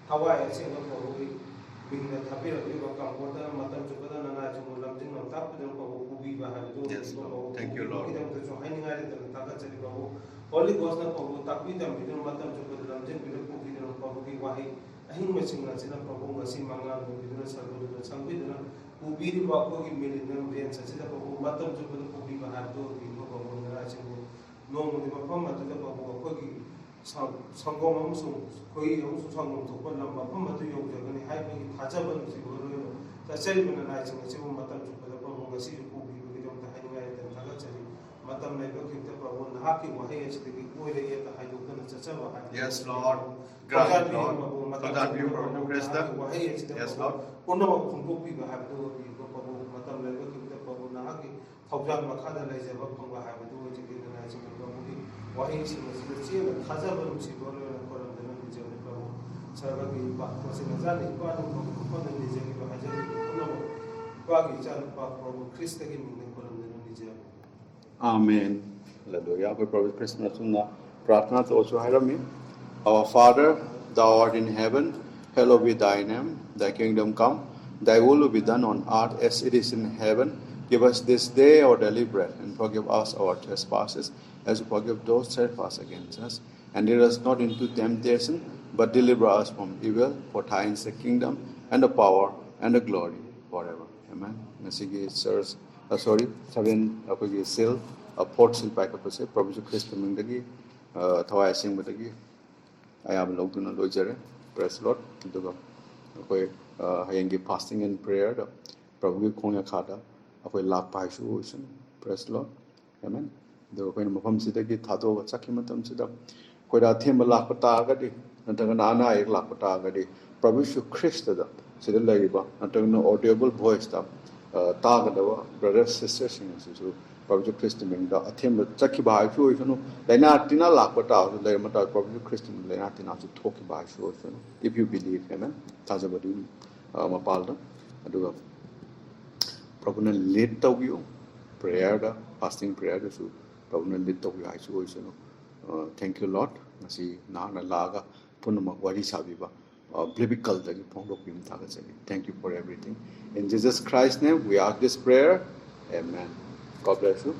Hawaii sing Prabhu binda thapi ri ba kam porta matam chukada na na chu lam jing nam tap de Prabhu kubi ba ha do thank you Lord bidang ta so hani ngai ta ka jeri Prabhu Holy Ghost na Prabhu takwi dam bidang matam chukada lam jing bidang kubi de Prabhu ki wahi ahin machine na sina Prabhu ngasi manga no bidang sarbo de sangbi de kubi ri ba ko ki mili de ben sa sida Prabhu matam chukada kubi ba ha do bi Prabhu na chu no mo de ba pam ta Prabhu ko ki 성공 함수 거의 함수 성공 독번남 마음마도 요구하니 하이밍이 다잡은 지고를 자세히는 나이지만 지금 마땅 죽보다 보고 것이 고기 좀 하이가 있다 다가짜리 마땅 내가 그때 보고 나하기 와해야 지기 오히려 다 하이고는 자자와 yes Lord grant Lord grant you Prabhu Krista yes Lord 오늘 공복비가 하도 이거 보고 마땅 내가 그때 보고 나하기 덕장 막하다 내제가 방과 하도 지기는 나이지만 우리 와해 심으시는 지는 타자버는 지고를 거는데는 이제 그러고 자가기 박고스는 자리 빠는 거는 이제 그 하자리 그러고 과기 자는 박고 크리스트에게 믿는 거는데는 이제 amen hallelujah we Prabhu Krishna sunna pratna to also harami our Father thou art in heaven hallowed be thy name thy kingdom come thy will be done on earth as it is in heaven give us this day our daily bread and forgive us our trespasses as we forgive those trespass against us. And lead us not into temptation, but deliver us from evil. For thine is the kingdom, and the power, and the glory, forever. Amen. Nasigi sirs, seven apagi seal, a port seal pack up say, Prabhu Krista Mingdagi, Tawai Sing Badagi. I am Loguna Lojere, praise Lord, Duga. Okay, Hayangi fasting and prayer, Prabhu Konya Khada, Akwai Lak Paishu, praise Lord. Amen. ꯑꯗꯨꯒ ꯑꯩꯈꯣꯏꯅ ꯃꯐꯝꯁꯤꯗꯒꯤ ꯊꯥꯗꯣꯛꯑꯒ ꯆꯠꯈꯤꯕ ꯃꯇꯝꯁꯤꯗ ꯑꯩꯈꯣꯏꯗ ꯑꯊꯦꯡꯕ ꯂꯥꯛꯄ ꯇꯥꯔꯒꯗꯤ ꯅꯠꯇ꯭ꯔꯒꯅ ꯑꯅꯥ ꯑꯌꯦꯛ ꯂꯥꯛꯄ ꯇꯥꯔꯒꯗꯤ ꯄ꯭ꯔꯚꯨ ꯌꯤꯁꯨ ꯈ꯭ꯔꯤꯁꯇꯗ ꯁꯤꯗ ꯂꯩꯔꯤꯕ ꯅꯠꯇ꯭ꯔꯒꯅ ꯑꯣꯗꯤꯑꯦꯕꯜ ꯚꯣꯏꯁꯇ ꯇꯥꯒꯗꯕ ꯕ꯭ꯔꯗꯔ ꯁꯤꯁꯇꯔꯁꯤꯡ ꯑꯁꯤꯁꯨ ꯄ꯭ꯔꯚꯨ ꯌꯤꯁꯨ ꯈ꯭ꯔꯤꯁꯇ ꯃꯤꯡꯗ ꯑꯊꯦꯡꯕ ꯆꯠꯈꯤꯕ ꯍꯥꯏꯕꯁꯨ ꯑꯣꯏꯁꯅꯨ ꯂꯥꯏꯅꯥ ꯇꯤꯟꯅꯥ ꯂꯥꯛꯄ ꯇꯥꯔꯁꯨ ꯂꯩꯔꯝꯕ ꯇꯥꯔꯁꯨ ꯄ꯭ꯔꯚꯨ ꯌꯤꯁꯨ ꯈ꯭ꯔꯤꯁꯇ ꯂꯥꯏꯅꯥ ꯇꯤꯟꯅꯥꯁꯨ ꯊꯣꯛꯈꯤꯕ ꯍꯥꯏꯕꯁꯨ ꯑꯣꯏꯁꯅꯨ ꯏꯐ ꯌꯨ ꯕꯤꯂꯤeve ꯍꯥꯏꯅ ꯊꯥꯖꯕꯗꯨ ꯃꯄꯥꯜꯗ ꯑꯗꯨꯒ ꯄ꯭ꯔꯚꯨꯅ ꯂꯤꯗ ꯇꯧꯕꯤꯌꯨ ꯄ꯭ꯔꯦꯌꯔꯗ ꯐꯥꯁꯇꯤꯡ ꯄ꯭ꯔꯦꯌꯔꯗꯁꯨ ꯄ꯭ꯔꯚꯨꯅ ꯂꯤꯗ ꯇꯧꯕꯤꯌꯨ ꯍꯥꯏꯁꯨ ꯑꯣꯏꯁꯅꯨ ꯊꯦꯡꯛ ꯌꯨ ꯂꯣꯠ ꯉꯁꯤ ꯅꯍꯥꯛꯅ ꯂꯥꯛꯑꯒ ꯄꯨꯝꯅꯃꯛ ꯋꯥꯔꯤ ꯁꯥꯕꯤꯕ ꯕꯤꯕ꯭ꯂꯤꯀꯦꯜꯗꯒꯤ ꯐꯣꯡꯗꯣꯛꯄꯤꯕ ꯊꯥꯒꯠꯆꯔꯤ thank you for everything in Jesus Christ name we ask this prayer amen God bless you